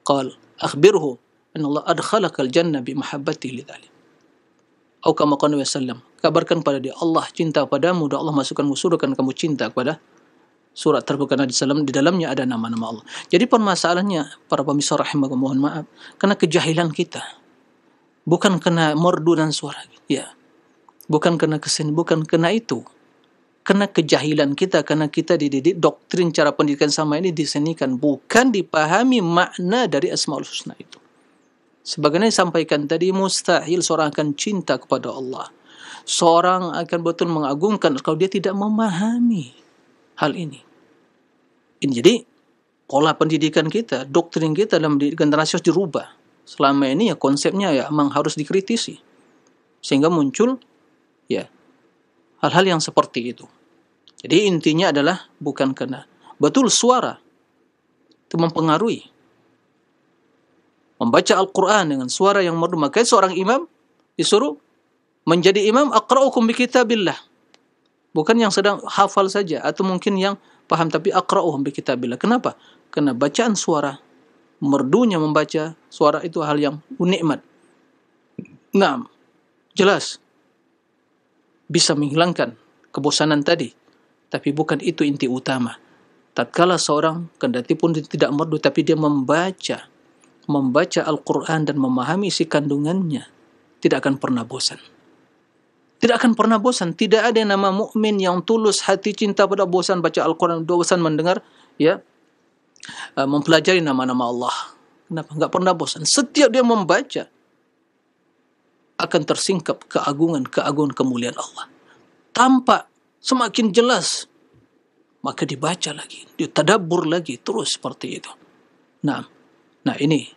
qal akhbirhu anna Allah adkhalakal jannah bi mahabbati lidzalik. Atau kama qala wasallam, kabarkan pada dia, Allah cinta padamu dan Allah masukkanmu surga karena kamu cinta kepada surat terbuka di dalamnya ada nama-nama Allah. Jadi permasalahannya para pemirsa rahimakumullah, mohon maaf, karena kejahilan kita. Bukan kena merdu dan suara. Ya. Bukan kena kesini, bukan kena itu. Kena kejahilan kita, karena kita dididik doktrin cara pendidikan sama ini disenikan, bukan dipahami makna dari Asmaul Husna itu. Sebagaimana disampaikan tadi, mustahil seorang akan cinta kepada Allah. Seorang akan betul mengagungkan kalau dia tidak memahami hal ini. Jadi pola pendidikan kita, doktrin kita dalam generasi harus dirubah. Selama ini ya konsepnya ya memang harus dikritisi, sehingga muncul ya hal-hal yang seperti itu. Jadi intinya adalah bukan karena betul suara itu mempengaruhi. Membaca Al-Quran dengan suara yang merdu, maka seorang imam disuruh menjadi imam aqra'ukum bi kitabillah. Bukan yang sedang hafal saja atau mungkin yang paham, tapi aqra'uhum bi kitabillah. Kenapa? Karena bacaan suara, merdunya membaca suara itu hal yang nikmat. Nah, jelas bisa menghilangkan kebosanan tadi, tapi bukan itu inti utama. Tatkala seorang kendati pun tidak merdu, tapi dia membaca Al-Quran dan memahami isi kandungannya, tidak akan pernah bosan. Tidak akan pernah bosan. Tidak ada yang nama mukmin yang tulus hati cinta pada bosan baca Al-Quran, bosan mendengar ya mempelajari nama-nama Allah. Kenapa? Enggak pernah bosan. Setiap dia membaca akan tersingkap keagungan kemuliaan Allah. Tampak semakin jelas, maka dibaca lagi, ditadabbur lagi, terus seperti itu. Nah ini.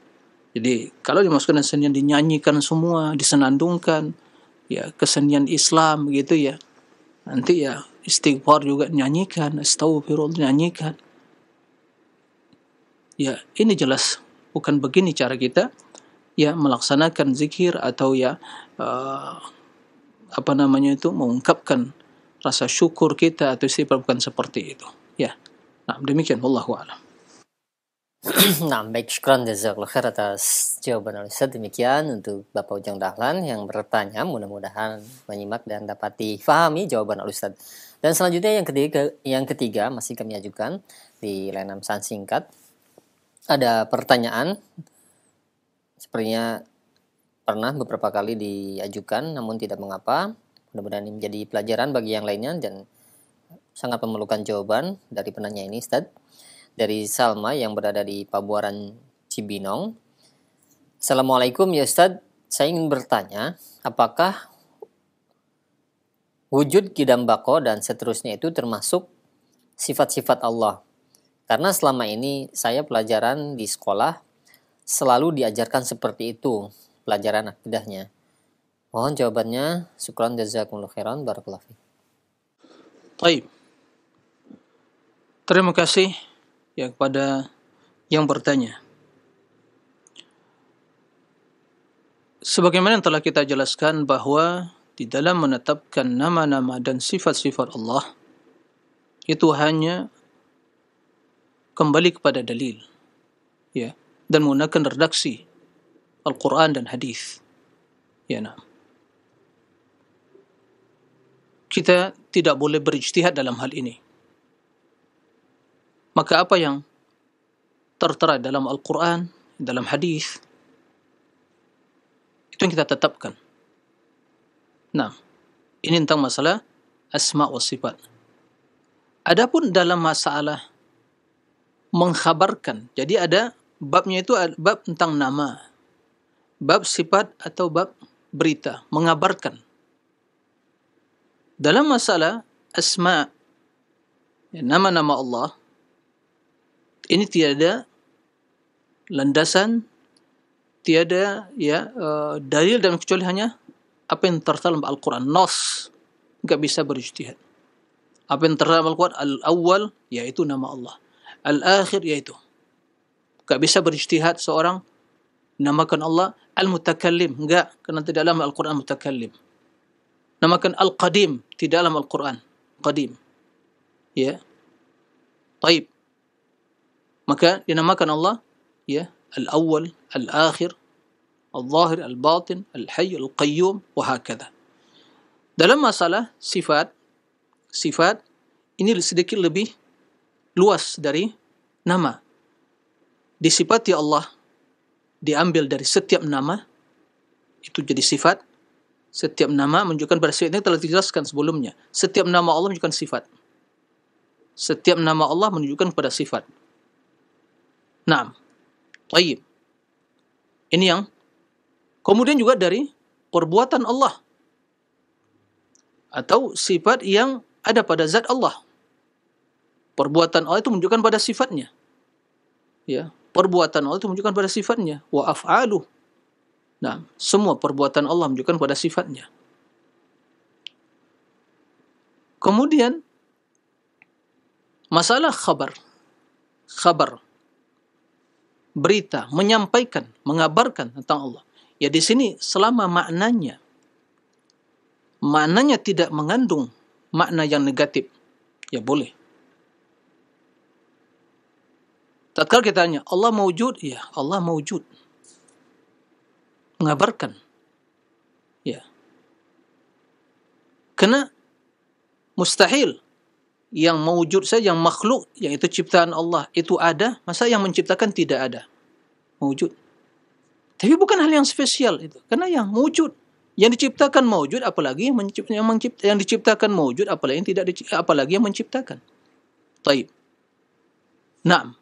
Jadi kalau dimasukkan kesenian dinyanyikan semua, disenandungkan, ya kesenian Islam gitu ya. Nanti ya istighfar juga nyanyikan, astagfirullah nyanyikan. Ya, ini jelas bukan begini cara kita ya melaksanakan zikir atau ya mengungkapkan rasa syukur kita atau istighfar, bukan seperti itu. Ya. Nah, demikian wallahu a'lam. Nah, baik, syukran jazakallahu khair atas jawaban Ustaz. Demikian untuk Bapak Ujang Dahlan yang bertanya, mudah-mudahan menyimak dan dapat difahami jawaban Ustaz. Dan selanjutnya yang ketiga masih kami ajukan di layanan pesan singkat. Ada pertanyaan, sepertinya pernah beberapa kali diajukan, namun tidak mengapa. Mudah-mudahan ini menjadi pelajaran bagi yang lainnya dan sangat memerlukan jawaban dari penanya ini, Ustadz. Dari Salma yang berada di Pabuaran Cibinong. Assalamualaikum ya Ustadz, saya ingin bertanya, apakah wujud qidam baqo dan seterusnya itu termasuk sifat-sifat Allah? Karena selama ini saya pelajaran di sekolah selalu diajarkan seperti itu, pelajaran akidahnya. Mohon jawabannya. Syukran jazakumullah khairan. Barakallahu fiik. Baik. Terima kasih ya kepada yang bertanya. Sebagaimana yang telah kita jelaskan bahwa di dalam menetapkan nama-nama dan sifat-sifat Allah itu hanya kembali kepada dalil, ya, dan menggunakan redaksi Al-Quran dan hadis. Ya, nah. Kita tidak boleh berijtihad dalam hal ini. Maka apa yang tertera dalam Al-Quran, dalam hadis, itu yang kita tetapkan. Nah, ini tentang masalah asma wa sifat. Adapun dalam masalah mengkhabarkan, jadi ada babnya itu bab tentang nama, bab sifat atau bab berita, mengabarkan. Dalam masalah asma, ya, nama-nama Allah, ini tiada landasan, tiada ya dalil dan kecuali hanya apa yang tertera dalam Al-Quran, nas, enggak bisa berijtihad. Apa yang tertera dalam Al-Quran, al-awwal yaitu nama Allah, al-akhir yaitu. Enggak bisa berijtihad seorang namakan Allah al-mutakallim, enggak, kerana tidak dalam Al-Quran mutakallim. Namakan al-qadim, tidak dalam Al-Quran qadim. Ya. Baik. Maka dinamakan Allah ya al-awwal, al-akhir, al-zahir, al-batin, al-hayy, al-qayyum, wa hakadha. Dalam masalah sifat ini sedikit lebih luas dari nama. Disifati Allah diambil dari setiap nama, itu jadi sifat. Setiap nama menunjukkan pada sifat, ini telah dijelaskan sebelumnya. Setiap nama Allah menunjukkan sifat. Setiap nama Allah menunjukkan pada sifat. Naam. Baik. Ini yang kemudian juga dari perbuatan Allah atau sifat yang ada pada zat Allah. Perbuatan Allah itu menunjukkan pada sifatnya. Ya, perbuatan Allah itu menunjukkan pada sifatnya. Wa af'aluh. Nah, semua perbuatan Allah menunjukkan pada sifatnya. Kemudian masalah khabar, berita, menyampaikan, mengabarkan tentang Allah. Ya di sini selama maknanya tidak mengandung makna yang negatif, ya boleh. Tatkala kita tanya, Allah mawjud? Ya, Allah mawjud. Mengabarkan. Ya. Karena mustahil yang mawjud saja, yang makhluk, yang itu ciptaan Allah, itu ada, masa yang menciptakan tidak ada? Mawjud. Tapi bukan hal yang spesial itu. Karena yang mawjud, yang diciptakan mawjud, apalagi yang diciptakan mawjud, apalagi yang menciptakan. Taib. Naam.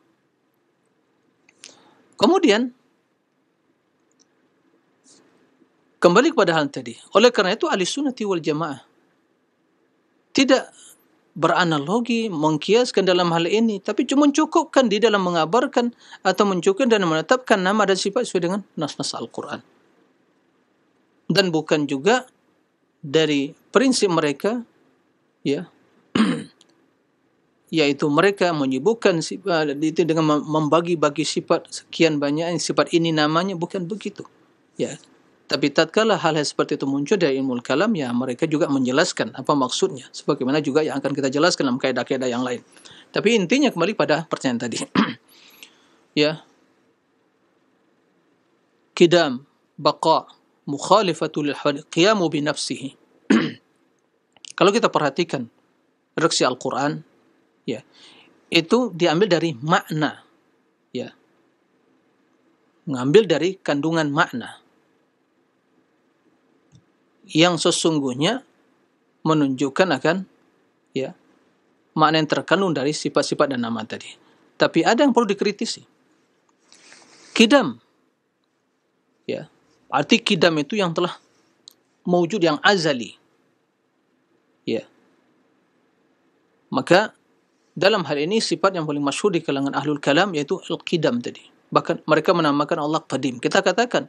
Kemudian kembali kepada hal tadi. Oleh karena itu ahli sunnati wal jamaah tidak beranalogi, mengkiaskan dalam hal ini, tapi cuma mencukupkan di dalam mengabarkan atau mencukupkan dan menetapkan nama dan sifat sesuai dengan nas-nas Al-Quran. Dan bukan juga dari prinsip mereka, ya, yaitu mereka menyibukkan sifat itu dengan membagi-bagi sifat sekian banyak, sifat ini namanya, bukan begitu. Ya. Tapi tatkala hal-hal seperti itu muncul dari ilmu kalam, ya mereka juga menjelaskan apa maksudnya. Sebagaimana juga yang akan kita jelaskan dalam kaidah-kaidah yang lain. Tapi intinya kembali pada pertanyaan tadi. Ya. Qidam, baqa, mukhalifatul hadith, qiyamu binafsihi. Kalau kita perhatikan redaksi Al-Quran, ya, itu diambil dari makna. Ya. mengambil dari kandungan makna yang sesungguhnya menunjukkan akan ya makna yang terkandung dari sifat-sifat dan nama tadi. Tapi ada yang perlu dikritisi. Qidam, ya, arti qidam itu yang telah mewujud, yang azali, ya. Maka dalam hal ini sifat yang paling masyhur di kalangan ahlul kalam yaitu al-qidam tadi. Bahkan mereka menamakan Allah qadim. Kita katakan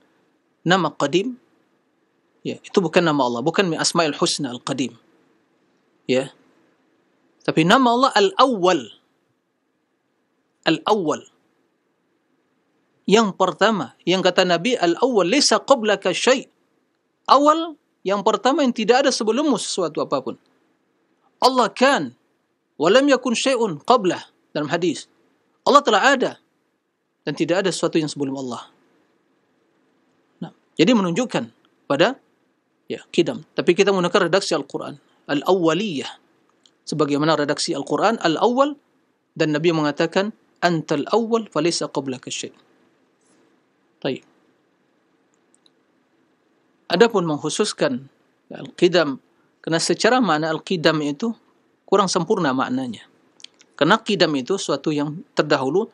nama qadim, ya, itu bukan nama Allah, bukan min asma'il husna al-qadim. Ya. Tapi nama Allah al-awwal. Al-awwal. Yang pertama, yang kata Nabi, al-awwal laysa qablaka syai'. Awal, yang pertama yang tidak ada sebelummu sesuatu apapun. Allah kan walam yakun syai'un qablah, dalam hadis. Allah telah ada dan tidak ada sesuatu yang sebelum Allah. Nah, jadi menunjukkan pada ya qidam. Tapi kita menggunakan redaksi Al-Quran, al-awwaliyah, sebagaimana redaksi Al-Quran al-awwal, dan Nabi mengatakan antal awwal falaysa qablaka syai'. Baik. Adapun mengkhususkan al-qidam, karena secara makna al-qidam itu kurang sempurna maknanya. Karena qidam itu suatu yang terdahulu,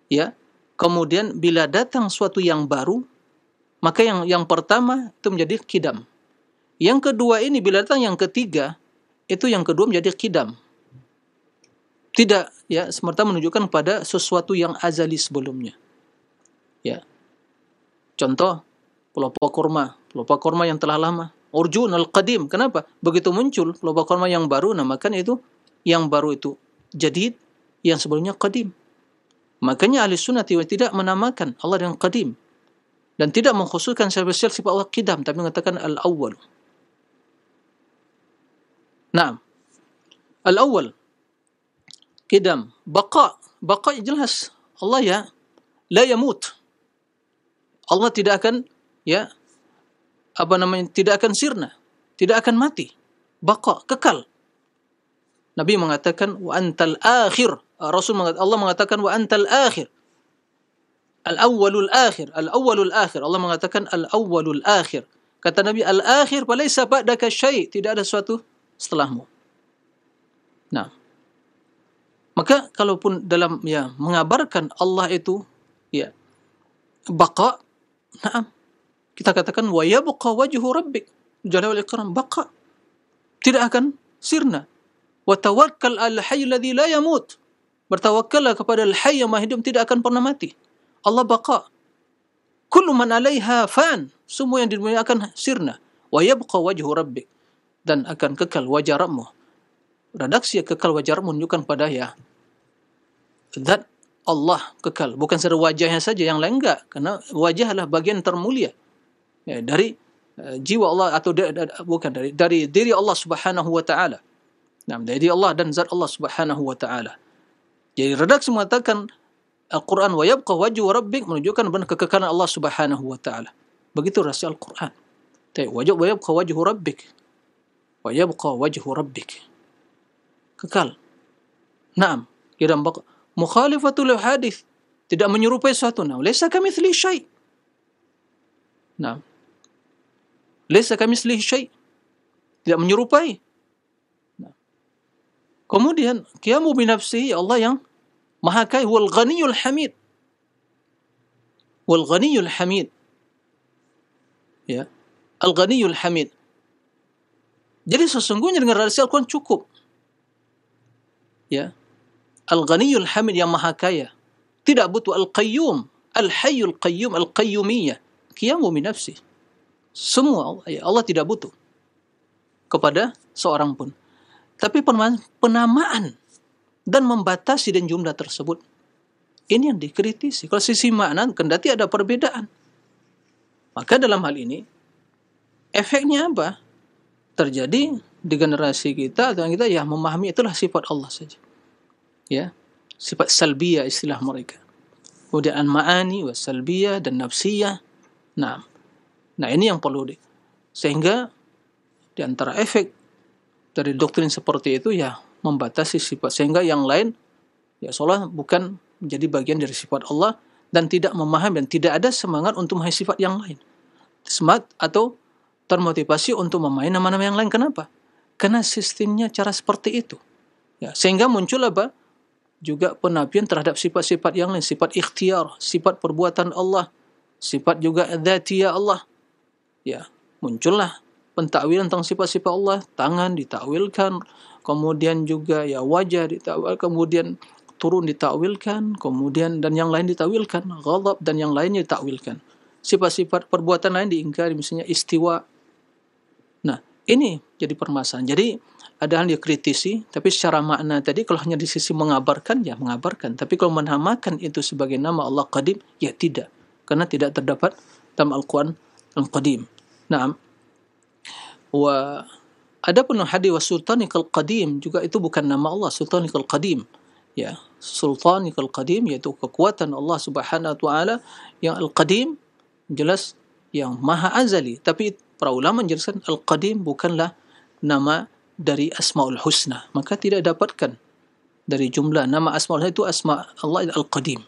ya. Kemudian bila datang suatu yang baru, maka yang pertama itu menjadi qidam. Yang kedua ini bila datang yang ketiga, itu yang kedua menjadi qidam. Tidak ya semata menunjukkan pada sesuatu yang azali sebelumnya. Ya. Contoh pelopak kurma yang telah lama. Urjun al-qadim. Kenapa? Begitu muncul pelopak kurma yang baru, namakan itu yang baru itu jadid, yang sebelumnya qadim. Makanya ahli sunnah tidak menamakan Allah dengan qadim dan tidak mengkhususkan spesial sifat Allah qidam, tapi mengatakan al-awwal. Naam. Al-awwal qidam, baqa jelas. Allah ya la yamut. Allah tidak akan ya tidak akan sirna, tidak akan mati. Baqa, kekal. Nabi mengatakan wa antal akhir. Allah mengatakan wa antal akhir. Al-awwalul akhir. Al-awwalul akhir. Allah mengatakan al-awwalul akhir. Kata Nabi, al-akhir falaysa ba'daka syai', tidak ada sesuatu setelahmu. Nah, maka kalaupun dalam ya mengabarkan Allah itu ya baqa, na'am, kita katakan wa yabqa wajhu rabbik jalla wal ikram, baqa, tidak akan sirna. Wa tawakkal al hayy alladhi la yamut, bertawakkallah kepada al hayy yang maha hidup, tidak akan pernah mati. Allah baqa. Kullu man 'alaiha fan, semua yang di dunia akan sirna. Wa yabqa wajhu rabbik, dan akan kekal wajah Rabbmu. Redaksi kekal wajah Rabbmu menunjukkan pada ya zat Allah kekal, bukan saja wajahnya saja, yang lain enggak, karena wajah adalah bagian termulia ya, dari jiwa Allah, atau bukan dari diri Allah Subhanahu wa taala. Nah, dari Allah dan zat Allah Subhanahu wa taala. Jadi redaksi mengatakan Al-Quran wa yabqa wajhu rabbik menunjukkan benar kekekalan Allah Subhanahu wa taala. Begitu redaksi Al-Quran. Wa yabqa wajhu rabbik. Wa yabqa wajhu rabbik. Kekal. Naam, qidam baqa. Mukhalifatul hadis, tidak menyerupai sesuatu. Nah, laisa kamitslihi syai'. Nah, laisa kamitslihi syai', tidak menyerupai. Nah. Kemudian qiyamu bi nafsihi, Allah yang maha kaya, wal ghaniyul hamid. Wal ghaniyul hamid. Ya. Al-ghaniyul hamid. Jadi sesungguhnya dengan redaksi Al-Quran cukup. Ya. Al-Ghaniyul Hamid, yang maha kaya. Tidak butuh Al-Qayyum, Al-Hayyul Qayyum, Al-Qayyumiyah. Qiyamu bi nafsi. Semua Allah tidak butuh kepada seorang pun. Tapi penamaan dan membatasi dan jumlah tersebut, ini yang dikritisi. Kalau sisi makna kendati ada perbedaan. Maka dalam hal ini efeknya apa? Terjadi di generasi kita, atau kita ya memahami itulah sifat Allah saja. Ya, sifat salbiyah istilah mereka. Kemudian al-ma'ani wa salbiyah dan nafsiyah. Nah, ini yang perlu sehingga di antara efek dari doktrin seperti itu ya membatasi sifat, sehingga yang lain ya seolah bukan menjadi bagian dari sifat Allah, dan tidak memahami dan tidak ada semangat untuk memahami sifat yang lain. Semangat atau termotivasi untuk memahami nama-nama yang lain. Kenapa? Karena sistemnya cara seperti itu. Ya, sehingga muncul apa? Juga penafian terhadap sifat-sifat yang lain, sifat ikhtiar, sifat perbuatan Allah, sifat juga dzatiyah Allah. Ya, muncullah pentakwilan tentang sifat-sifat Allah, tangan ditakwilkan, kemudian juga ya wajah ditakwil, kemudian turun ditakwilkan, kemudian dan yang lain ditakwilkan, ghadab dan yang lainnya ditakwilkan. Sifat-sifat perbuatan lain diingkari, misalnya istiwa. Nah, ini jadi permasalahan. Jadi ada yang dia kritisi, tapi secara makna tadi kalau hanya di sisi mengabarkan, ya mengabarkan. Tapi kalau menamakan itu sebagai nama Allah Qadim, ya tidak. Karena tidak terdapat dalam Al-Quran Al-Qadim. Nah, wa adapun hadis wa sultanikal qadim juga itu bukan nama Allah, sultanikal qadim. Ya, sultanikal qadim yaitu kekuatan Allah Subhanahu wa taala yang al-qadim, jelas yang maha azali. Tapi para ulama menjelaskan al-qadim bukanlah nama dari Asmaul Husna, maka tidak dapatkan dari jumlah nama Asmaul Husna itu asma Allah al-qadim.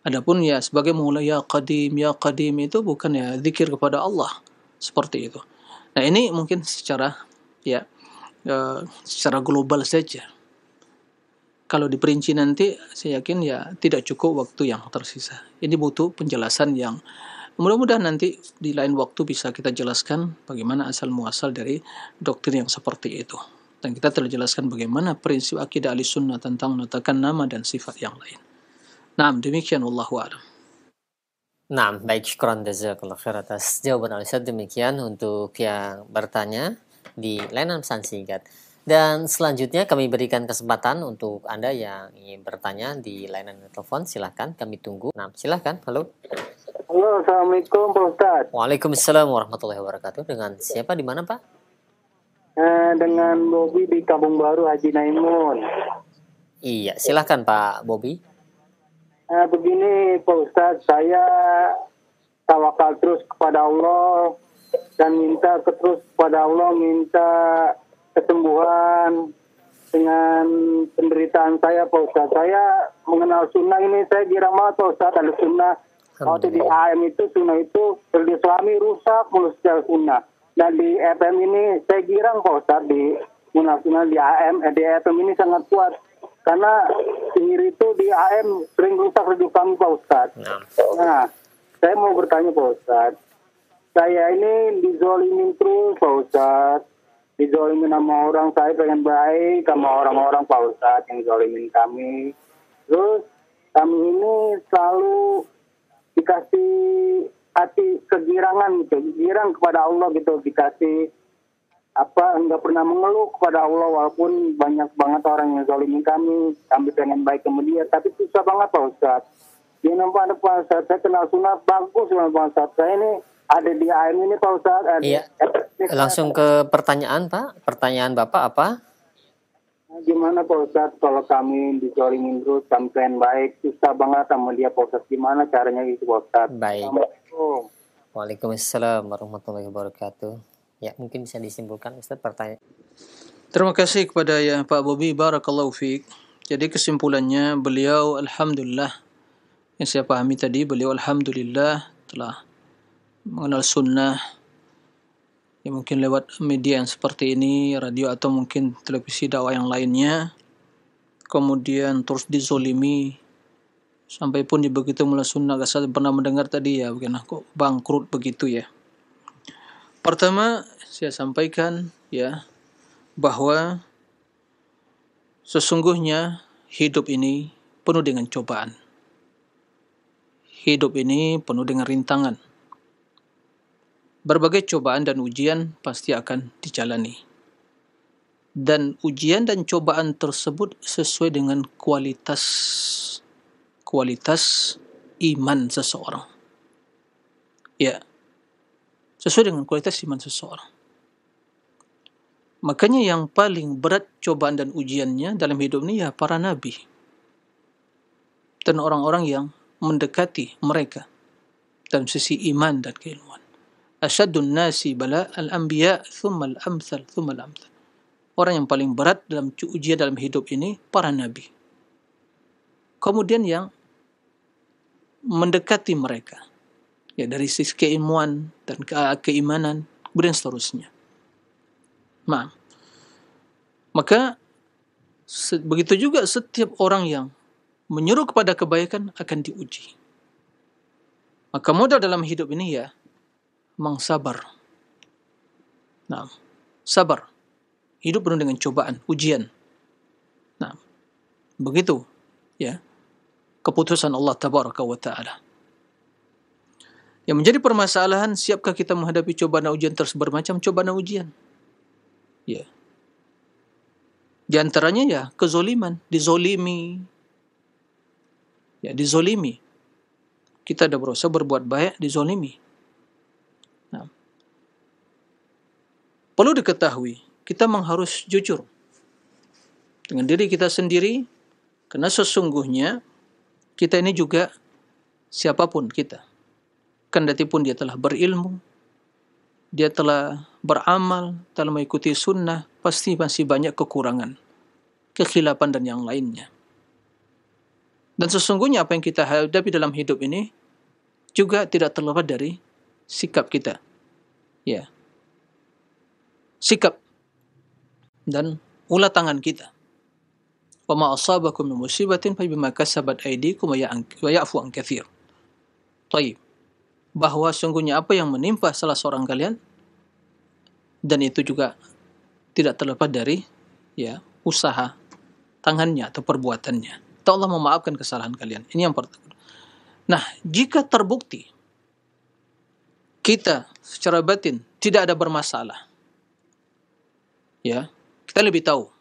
Adapun ya sebagai mulai ya qadim itu bukan ya zikir kepada Allah seperti itu. Nah, ini mungkin secara ya secara global saja. Kalau diperinci nanti saya yakin ya tidak cukup waktu yang tersisa. Ini butuh penjelasan yang mudah-mudahan nanti di lain waktu bisa kita jelaskan bagaimana asal muasal dari doktrin yang seperti itu. Dan kita telah jelaskan bagaimana prinsip akidah Ahlussunnah tentang menetapkan nama dan sifat yang lain. Nah, demikian wallahu a'lam. Nah, baik, syukran jazakallahu khair atas jawaban Al-Ustaz. Demikian untuk yang bertanya di layanan pesan singkat. Dan selanjutnya kami berikan kesempatan untuk Anda yang ingin bertanya di layanan telepon. Silahkan, kami tunggu. Nah, silahkan. Halo. Halo, Assalamualaikum Pak Ustadz. Waalaikumsalam warahmatullahi wabarakatuh. Dengan siapa, di mana Pak? Dengan Bobby di Kampung Baru Haji Naimun. Iya, silahkan Pak Bobby. Begini Pak Ustadz, saya tawakal terus kepada Allah dan minta minta kesembuhan dengan penderitaan saya Pak Ustadz. Saya mengenal sunnah ini, saya girang banget Pak Ustadz, ada sunnah. Waktu di AM itu sunnah itu di suami rusak mulus secara sunnah. Dan di FM ini saya girang Pak Ustadz, di sunnah di AM, di FM ini sangat kuat. Karena sihir itu di AM sering rusak hidup kami Pak Ustadz. Nah, saya mau bertanya Pak Ustadz. Saya ini dizolimin terus Pak Ustadz. Dizolimin sama orang, saya pengen baik sama orang-orang Pak Ustadz yang zolimin kami. Terus kami ini selalu dikasih hati kegirangan gitu, girang kepada Allah gitu, dikasih enggak pernah mengeluh kepada Allah walaupun banyak banget orang yang zalimin kami pengen baik ke dia, tapi susah banget Pak Ustadz. Dia nampak Pak Ustadz, saya kenal sunnah bagus Pak Ustadz. Saya ini ada di AM ini Pak Ustadz. Iya. Langsung ke pertanyaan Pak. Pertanyaan Bapak apa? Gimana Pak Ustadz kalau kami dizalimin terus, kami pengen baik, susah banget sama dia Pak Ustadz. Gimana caranya gitu Pak Ustadz? Baik. Waalaikumsalam warahmatullahi wabarakatuh. Ya, mungkin bisa disimpulkan Ustaz pertanyaan. Terima kasih kepada ya Pak Bobby, barakallahu fiik. Jadi kesimpulannya beliau alhamdulillah, yang saya pahami tadi beliau alhamdulillah telah mengenal sunnah, ya mungkin lewat media yang seperti ini, radio atau mungkin televisi dakwah yang lainnya, kemudian terus dizolimi sampai pun begitu mulai sunnah. Saya pernah mendengar tadi ya, bagaimana kok bangkrut begitu ya. Pertama, saya sampaikan ya bahwa sesungguhnya hidup ini penuh dengan cobaan. Hidup ini penuh dengan rintangan. Berbagai cobaan dan ujian pasti akan dijalani. Dan ujian dan cobaan tersebut sesuai dengan kualitas iman seseorang. Ya, sesuai dengan kualitas iman seseorang. Makanya yang paling berat cobaan dan ujiannya dalam hidup ini ya para nabi dan orang-orang yang mendekati mereka dalam sisi iman dan keilmuan. Asyaddun nasi bala al-anbiya thumma al-amthal thumma al-amthal. Orang yang paling berat dalam ujian dalam hidup ini para nabi. Kemudian yang mendekati mereka, ya, dari sisi keilmuan dan keimanan, kemudian seterusnya. Nah, maka begitu juga setiap orang yang menyeru kepada kebaikan akan diuji. Maka modal dalam hidup ini ya memang sabar. Nah, sabar. Hidup penuh dengan cobaan, ujian. Nah, begitu ya keputusan Allah Tabaraka wa Ta'ala. Yang menjadi permasalahan, siapkah kita menghadapi cobaan dan ujian tersebut, bermacam cobaan dan ujian. Ya. Di antaranya ya kezoliman, dizolimi. Ya, dizolimi. Kita ada berusaha berbuat baik, dizolimi. Nah, perlu diketahui, kita memang harus jujur dengan diri kita sendiri, karena sesungguhnya kita ini juga siapapun kita, kendati pun dia telah berilmu, dia telah beramal, telah mengikuti sunnah, pasti masih banyak kekurangan, kekhilapan dan yang lainnya. Dan sesungguhnya apa yang kita hadapi dalam hidup ini juga tidak terlepas dari sikap kita. Ya. Sikap dan ulah tangan kita. Wa ma asabakum min musibatin fa bima kasabat aydikum wa ya'fu an katsir. Baik. Bahwa sungguhnya apa yang menimpa salah seorang kalian, dan itu juga tidak terlepas dari ya usaha tangannya atau perbuatannya. Allah memaafkan kesalahan kalian. Ini yang pertama. Nah, jika terbukti kita secara batin tidak ada bermasalah, ya, kita lebih tahu,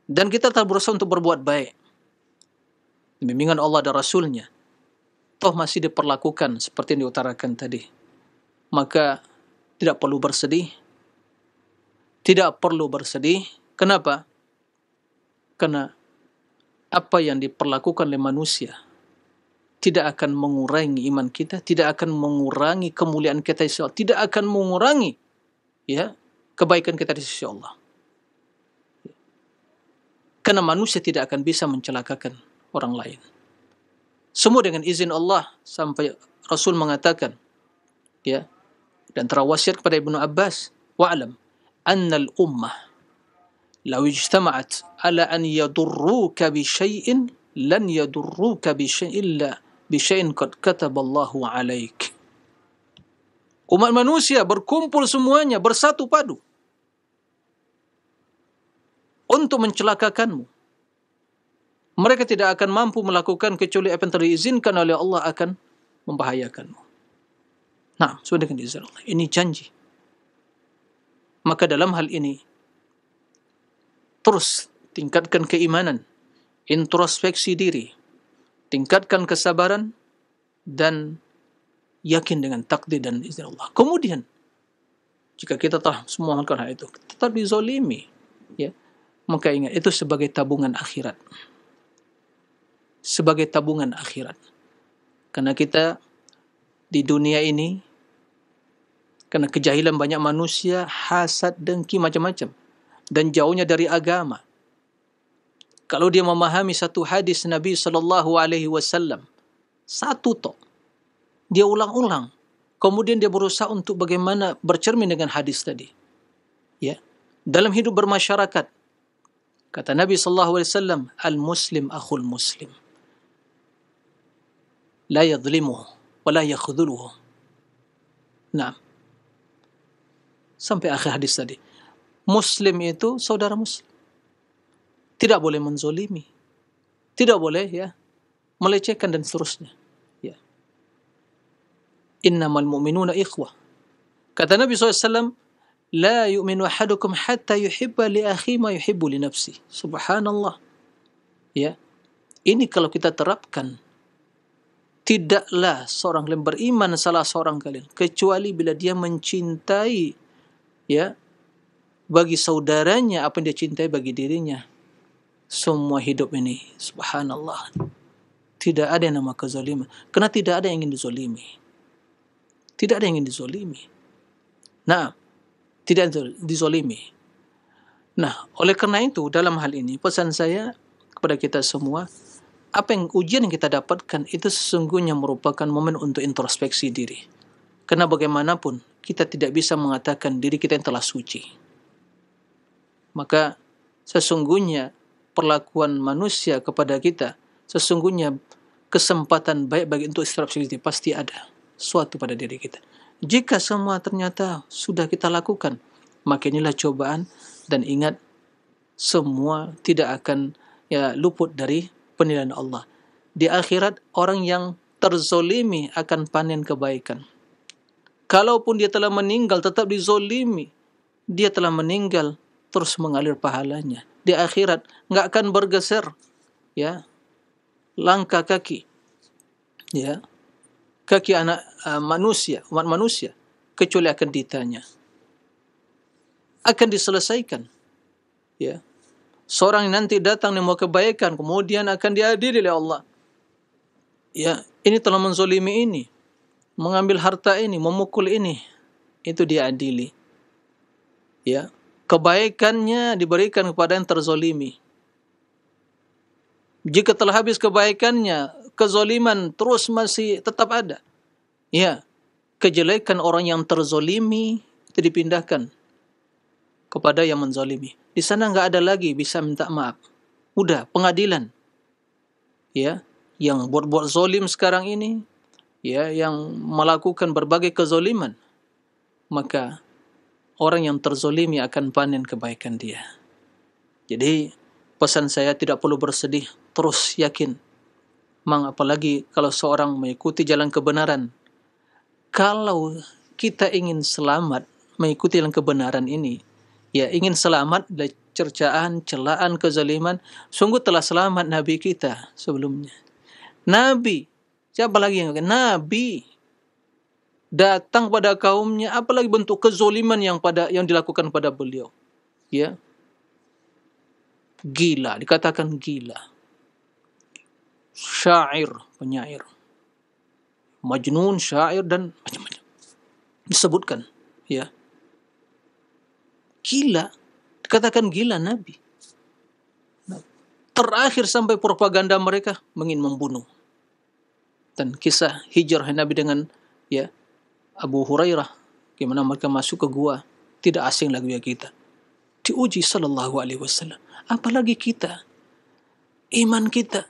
dan kita tetap berusaha untuk berbuat baik, bimbingan Allah dan Rasulnya, toh masih diperlakukan seperti yang diutarakan tadi, maka tidak perlu bersedih. Tidak perlu bersedih. Kenapa? Karena apa yang diperlakukan oleh manusia tidak akan mengurangi iman kita, tidak akan mengurangi kemuliaan kita di sisi Allah, tidak akan mengurangi ya kebaikan kita di sisi Allah. Karena manusia tidak akan bisa mencelakakan orang lain. Semua dengan izin Allah, sampai Rasul mengatakan ya, dan terawasiat kepada Ibnu Abbas, wa'lam annal ummah law ijtama'at ala an yadurruka bi syai'in lan yadurruka bi syai'in illa bi syai'in qad kataballahu 'alaik. Umat manusia berkumpul semuanya, bersatu padu untuk mencelakakanmu. Mereka tidak akan mampu melakukan kecuali apa yang terizinkan oleh Allah akan membahayakanmu. Nah, sudah dengan izin Allah. Ini janji. Maka dalam hal ini terus tingkatkan keimanan, introspeksi diri, tingkatkan kesabaran, dan yakin dengan takdir dan izin Allah. Kemudian, jika kita telah semua melakukan hal itu, tetap dizolimi, ya, maka ingat, itu sebagai tabungan akhirat. Sebagai tabungan akhirat. Karena kita di dunia ini, karena kejahilan banyak manusia, hasad, dengki, macam-macam, dan jauhnya dari agama. Kalau dia memahami satu hadis Nabi SAW, satu tok, dia ulang-ulang, kemudian dia berusaha untuk bagaimana bercermin dengan hadis tadi. Ya, dalam hidup bermasyarakat, kata Nabi SAW, al-muslim akhul muslim, la yadhlimuhu wa la yakhdhuluhu. Nah, sampai akhir hadis tadi. Muslim itu saudara muslim. Tidak boleh menzolimi. Tidak boleh ya melecehkan dan seterusnya. Ya. Innamal mu'minuna ikhwah. Kata Nabi SAW, la yu'minu ahadukum hatta yuhibba li akhi ma yuhibbu li nafsi. Subhanallah. Ya. Ini kalau kita terapkan, tidaklah seorang yang beriman salah seorang kalian kecuali bila dia mencintai ya bagi saudaranya apa yang dia cintai bagi dirinya. Semua hidup ini, subhanallah, tidak ada yang nama kezaliman. Karena tidak ada yang ingin dizolimi. Tidak ada yang ingin dizolimi. Nah, tidak dizolimi. Nah, oleh karena itu, dalam hal ini, pesan saya kepada kita semua, apa yang ujian yang kita dapatkan itu sesungguhnya merupakan momen untuk introspeksi diri. Karena bagaimanapun kita tidak bisa mengatakan diri kita yang telah suci. Maka sesungguhnya perlakuan manusia kepada kita, sesungguhnya kesempatan baik bagi untuk introspeksi pasti ada suatu pada diri kita. Jika semua ternyata sudah kita lakukan, maka inilah cobaan, dan ingat semua tidak akan luput dari penilaian Allah. Di akhirat orang yang terzolimi akan panen kebaikan. Kalaupun dia telah meninggal tetap dizolimi, dia telah meninggal terus mengalir pahalanya. Di akhirat enggak akan bergeser langkah kaki kaki anak manusia, umat manusia, kecuali akan ditanya, akan diselesaikan. Seorang yang nanti datang yang mau kebaikan, kemudian akan diadili oleh Allah. Ini telah menzolimi ini, mengambil harta ini, memukul ini, itu diadili. Kebaikannya diberikan kepada yang terzolimi. Jika telah habis kebaikannya, kezoliman terus masih tetap ada. Kejelekan orang yang terzolimi itu dipindahkan kepada yang menzolimi. Di sana enggak ada lagi bisa minta maaf. Udah, pengadilan. Yang buat zolim sekarang ini, yang melakukan berbagai kezoliman, maka orang yang terzolimi akan panen kebaikan dia. Jadi pesan saya tidak perlu bersedih, terus yakin. Apalagi kalau seorang mengikuti jalan kebenaran. Kalau kita ingin selamat mengikuti jalan kebenaran ini, ingin selamat dari cercaan, celaan, kezaliman, sungguh telah selamat Nabi kita sebelumnya. Nabi, siapa lagi yang Nabi datang pada kaumnya, apalagi bentuk kezaliman yang dilakukan pada beliau. Gila, dikatakan gila. Syair, penyair. Majnun, syair, dan macam-macam. Disebutkan, Gila, dikatakan gila Nabi. Terakhir sampai propaganda mereka ingin membunuh. Dan kisah hijrah Nabi dengan Abu Hurairah, gimana mereka masuk ke gua, tidak asing lagi kita. Diuji sallallahu alaihi wasallam. Apalagi kita, iman kita.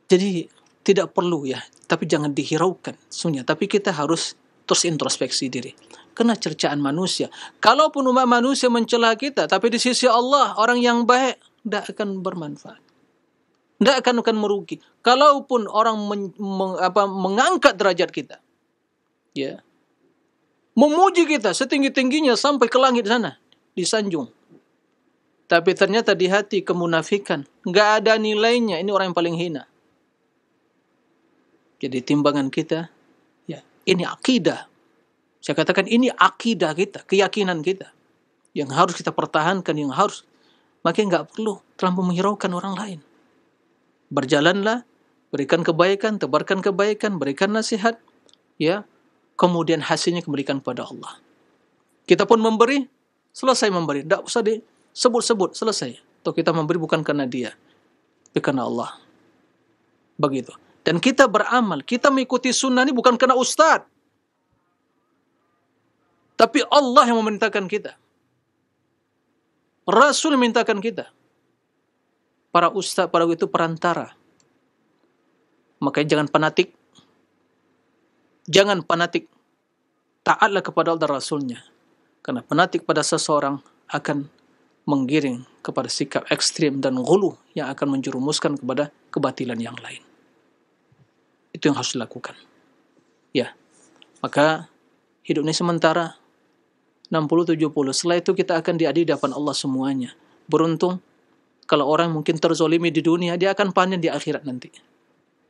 Jadi tidak perlu tapi jangan dihiraukan sunnah. Tapi kita harus terus introspeksi diri. Kena cercaan manusia. Kalaupun umat manusia mencela kita, tapi di sisi Allah orang yang baik tidak akan bermanfaat. Tidak akan merugi. Kalaupun orang mengangkat derajat kita, memuji kita setinggi-tingginya sampai ke langit sana, disanjung. Tapi ternyata di hati kemunafikan, nggak ada nilainya. Ini orang yang paling hina. Jadi timbangan kita, ini akidah. Saya katakan ini akidah kita, keyakinan kita, yang harus kita pertahankan, yang harus. Makanya nggak perlu terlalu menghiraukan orang lain. Berjalanlah, berikan kebaikan, tebarkan kebaikan, berikan nasihat, kemudian hasilnya kembalikan pada Allah. Kita pun memberi, selesai memberi, tidak usah disebut-sebut, selesai. Atau kita memberi bukan karena dia, tapi karena Allah. Begitu. Dan kita beramal, kita mengikuti sunnah ini bukan karena ustaz, tapi Allah yang memerintahkan kita. Rasul memintakan kita. Para ustaz, para itu perantara. Makanya jangan fanatik. Jangan fanatik. Taatlah kepada Allah dan Rasulnya. Karena fanatik pada seseorang akan menggiring kepada sikap ekstrim dan ghulu yang akan menjerumuskan kepada kebatilan yang lain. Itu yang harus dilakukan. Maka hidup ini sementara 60-70. Setelah itu kita akan diadili di hadapan Allah semuanya. Beruntung kalau orang mungkin terzolimi di dunia, dia akan panen di akhirat nanti.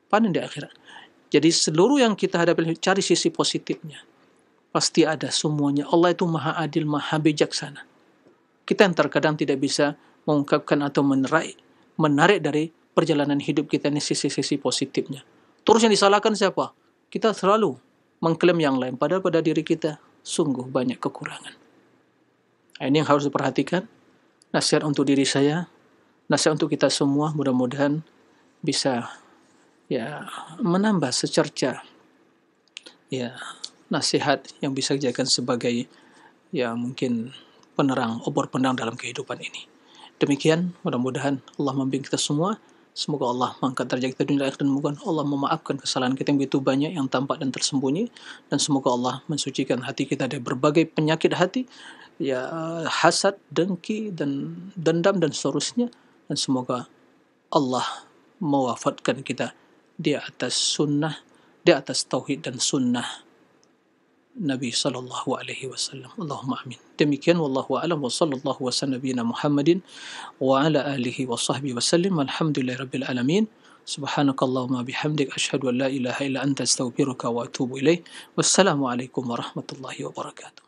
Panen di akhirat. Jadi seluruh yang kita hadapi, cari sisi positifnya. Pasti ada semuanya. Allah itu maha adil, maha bijaksana. Kita yang terkadang tidak bisa mengungkapkan atau menarik dari perjalanan hidup kita ini sisi-sisi positifnya. Terus yang disalahkan siapa? Kita selalu mengklaim yang lain, padahal pada diri kita sungguh banyak kekurangan. Ini yang harus diperhatikan. Nasihat untuk diri saya, nasihat untuk kita semua. Mudah-mudahan bisa ya menambah secerca ya nasihat yang bisa dijadikan sebagai ya mungkin penerang, obor pedang dalam kehidupan ini. Demikian, mudah-mudahan Allah membimbing kita semua. Semoga Allah mengangkat derajat kita dunia akhirat dan semoga Allah memaafkan kesalahan kita yang begitu banyak yang tampak dan tersembunyi, dan semoga Allah mensucikan hati kita dari berbagai penyakit hati, ya hasad, dengki dan dendam dan seterusnya, dan semoga Allah mewafatkan kita di atas sunnah, di atas tauhid dan sunnah Nabi sallallahu alaihi wasallam. Allahumma amin. Demikian wallahu a'lam wa sallallahu wasallam nabiyina Muhammadin wa ala alihi wa sahbihi wasallam. Alhamdulillahirabbil alamin. Subhanakallahumma bihamdik asyhadu an la ilaha illa anta astaghfiruka wa atubu ilaik. Wassalamu alaikum warahmatullahi wabarakatuh.